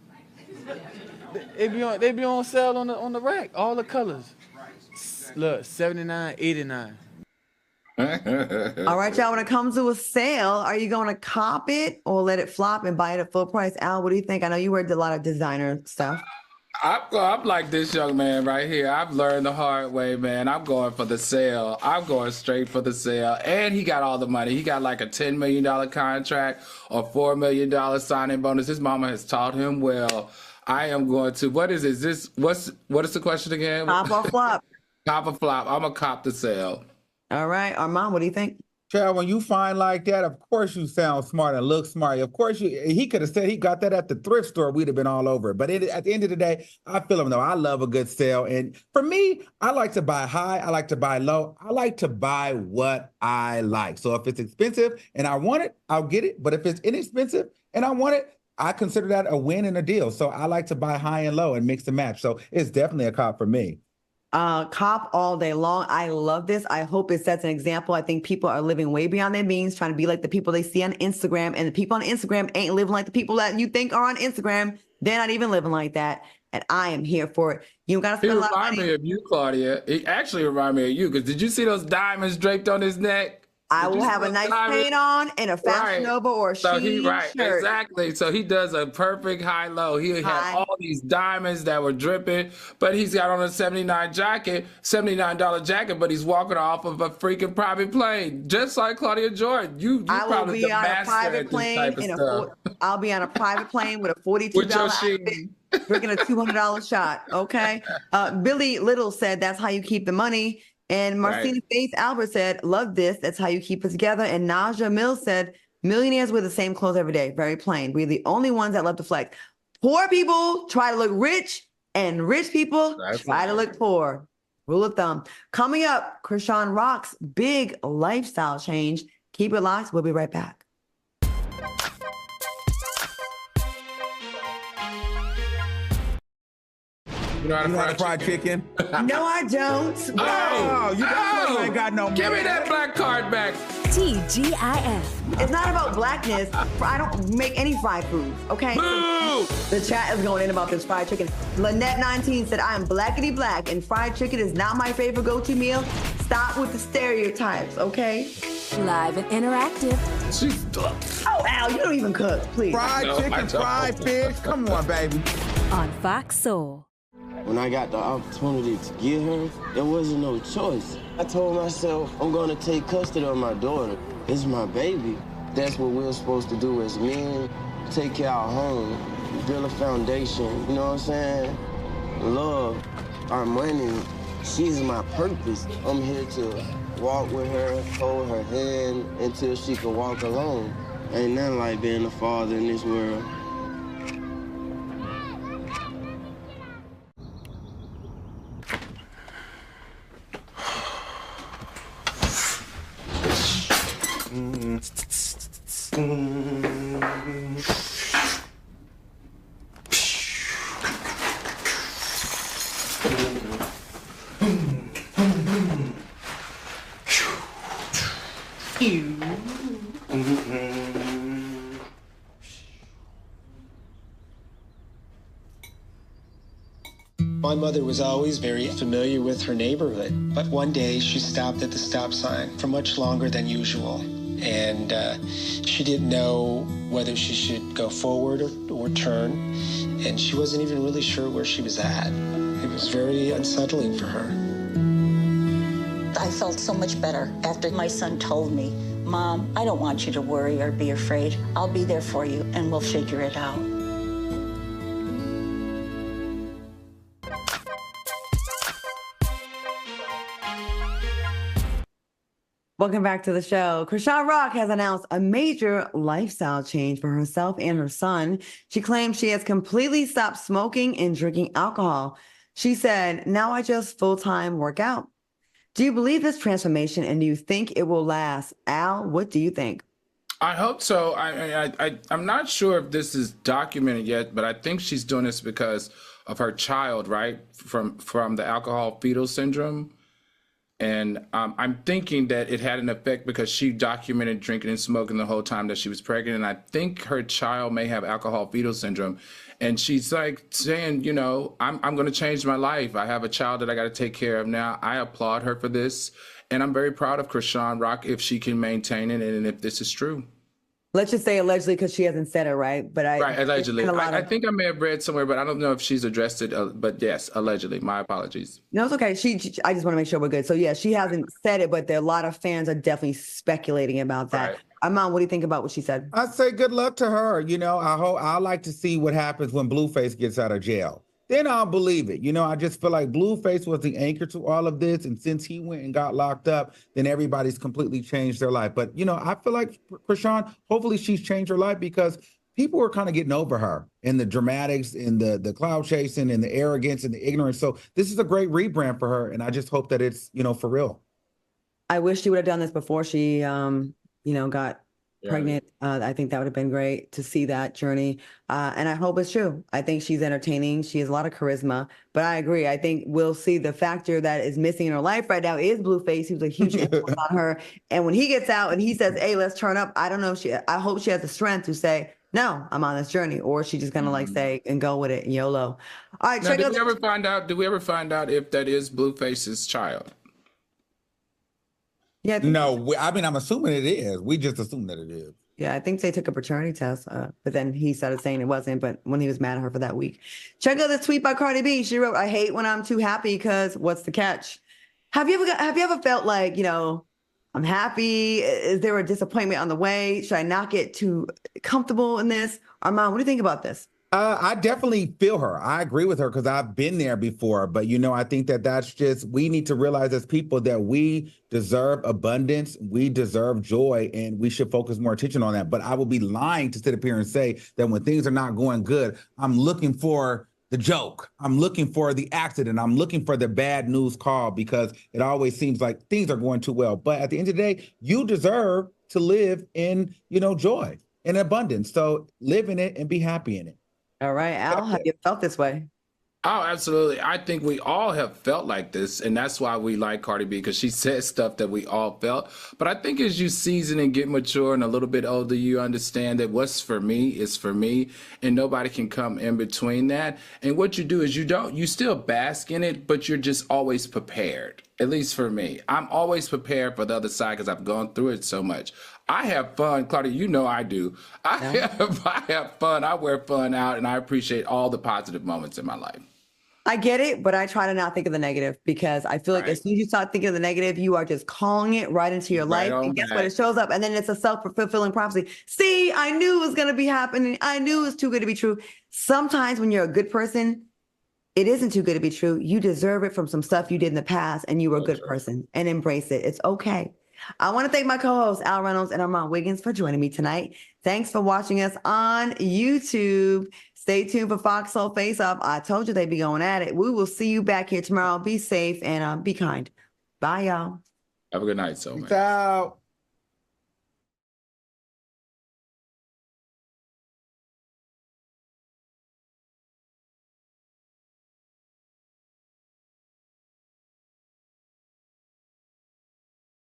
They be on sale on the rack. All the colors. Look, $79, $89. All right, y'all. When it comes to a sale, are you going to cop it or let it flop and buy it at full price? Al, what do you think? I know you wear a lot of designer stuff. I'm like this young man right here. I've learned the hard way, man. I'm going for the sale. I'm going straight for the sale. And he got all the money. He got like a $10 million contract or $4 million signing bonus. His mama has taught him well. I am going to, what is this? What is the question again? Cop or flop? Cop or flop. I'm going to cop the sale. All right. Armand, what do you think? Child, when you find like that, of course you sound smart and look smart. Of course, he could have said he got that at the thrift store. We'd have been all over it. But at the end of the day, I feel him though. I love a good sale. And for me, I like to buy high. I like to buy low. I like to buy what I like. So if it's expensive and I want it, I'll get it. But if it's inexpensive and I want it, I consider that a win and a deal. So I like to buy high and low and mix and match. So it's definitely a cop for me. Cop all day long. I love this. I hope it sets an example. I think people are living way beyond their means, trying to be like the people they see on Instagram. And the people on Instagram ain't living like the people that you think are on Instagram. They're not even living like that. And I am here for it. You got to spend a lot of money. He reminded me of you, Claudia. He actually reminded me of you because did you see those diamonds draped on his neck? I will have a nice chain on and a Fashion Nova or a Shein shirt. Exactly. So he does a perfect high-low. He had all these diamonds that were dripping, but he's got on a $79 jacket, but he's walking off of a freaking private plane, just like Claudia Jordan. You probably the master at this type of stuff. I'll be on a private plane with a $42 outfit, drinking a $200 shot. Okay. Billy Little said that's how you keep the money. And Marcina Faith Albert said, love this. That's how you keep it together. And Naja Mills said, millionaires wear the same clothes every day. Very plain. We're the only ones that love to flex. Poor people try to look rich, and rich people try to look poor. Rule of thumb. Coming up, Chrisean Rock's big lifestyle change. Keep it locked. We'll be right back. You know how to fry chicken? No, I don't. You ain't got no. Give me that black card back. TGIF. It's not about blackness. I don't make any fried foods, okay? So the chat is going in about this fried chicken. Lynette19 said, I am blackity black, and fried chicken is not my favorite go-to meal. Stop with the stereotypes, okay? Live and interactive. Oh, Al, you don't even cook, please. Fried chicken, fried fish. Come on, baby. On Fox Soul. When I got the opportunity to get her, there wasn't no choice. I told myself, I'm gonna take custody of my daughter. It's my baby. That's what we're supposed to do as men. Take care of our home, build a foundation, you know what I'm saying? Love, our money, She's my purpose. I'm here to walk with her, hold her hand until she can walk alone. Ain't nothing like being a father in this world. My mother was always very familiar with her neighborhood, but one day she stopped at the stop sign for much longer than usual. And she didn't know whether she should go forward or turn, and she wasn't even really sure where she was at. It was very unsettling for her. I felt so much better after my son told me, Mom, I don't want you to worry or be afraid. I'll be there for you, and we'll figure it out. Welcome back to the show. Chrisean Rock has announced a major lifestyle change for herself and her son. She claims she has completely stopped smoking and drinking alcohol. She said, "Now I just full-time work out." Do you believe this transformation, and do you think it will last? Al, what do you think? I hope so. I'm not sure if this is documented yet, but I think she's doing this because of her child, right? From the alcohol fetal syndrome. And I'm thinking that it had an effect because she documented drinking and smoking the whole time that she was pregnant. And I think her child may have alcohol fetal syndrome. And she's like saying, you know, I'm going to change my life. I have a child that I got to take care of now. I applaud her for this. And I'm very proud of Chrisean Rock if she can maintain it and if this is true. Let's just say allegedly because she hasn't said it, right? But right, allegedly. I think I may have read somewhere, but I don't know if she's addressed it. But yes, allegedly. My apologies. No, it's okay. I just want to make sure we're good. So yeah, she hasn't said it, but there are a lot of fans are definitely speculating about that. Right. Armand, what do you think about what she said? I'd say good luck to her. You know, I like to see what happens when Blueface gets out of jail. Then I'll believe it. You know, I just feel like Blueface was the anchor to all of this. And since he went and got locked up, then everybody's completely changed their life. But, you know, I feel like Chrisean, hopefully she's changed her life because people are kind of getting over her and the dramatics and the cloud chasing and the arrogance and the ignorance. So this is a great rebrand for her. And I just hope that it's, you know, for real. I wish she would have done this before she, got pregnant. I think that would have been great to see that journey. And I hope it's true. I think she's entertaining. She has a lot of charisma, but I agree. I think we'll see the factor that is missing in her life right now is Blueface. He was a huge influence on her. And when he gets out and he says, "Hey, let's turn up," I don't know if I hope she has the strength to say, "No, I'm on this journey," or she just gonna say and go with it and YOLO. All right. Now, did we ever find out if that is Blueface's child? Yeah. No, I'm assuming it is. We just assume that it is. Yeah, I think they took a paternity test, but then he started saying it wasn't, but when he was mad at her for that week. Check out this tweet by Cardi B. She wrote, "I hate when I'm too happy because what's the catch?" Have you ever felt like, I'm happy? Is there a disappointment on the way? Should I not get too comfortable in this? Armand, what do you think about this? I definitely feel her. I agree with her because I've been there before. But, I think that's just, we need to realize as people that we deserve abundance, we deserve joy, and we should focus more attention on that. But I would be lying to sit up here and say that when things are not going good, I'm looking for the joke. I'm looking for the accident. I'm looking for the bad news call because it always seems like things are going too well. But at the end of the day, you deserve to live in, joy and abundance. So live in it and be happy in it. All right, Al, have you felt this way? Oh, absolutely. I think we all have felt like this, and that's why we like Cardi B, because she says stuff that we all felt. But I think as you season and get mature and a little bit older, you understand that what's for me is for me, and nobody can come in between that. And what you do is you still bask in it, but you're just always prepared. At least for me, I'm always prepared for the other side because I've gone through it so much. I have fun, Claudia, I do. I have fun. I wear fun out, and I appreciate all the positive moments in my life. I get it, but I try to not think of the negative because I feel like as soon as you start thinking of the negative, you are just calling it right into your life. And guess what? It shows up. And then it's a self-fulfilling prophecy. See, I knew it was going to be happening. I knew it was too good to be true. Sometimes when you're a good person, it isn't too good to be true. You deserve it from some stuff you did in the past, and you were a good person, and embrace it. It's okay. I want to thank my co-hosts, Al Reynolds and Armand Wiggins, for joining me tonight. Thanks for watching us on YouTube. Stay tuned for Fox Soul Face Off. I told you they'd be going at it. We will see you back here tomorrow. Be safe and be kind. Bye, y'all. Have a good night, so man. Peace out.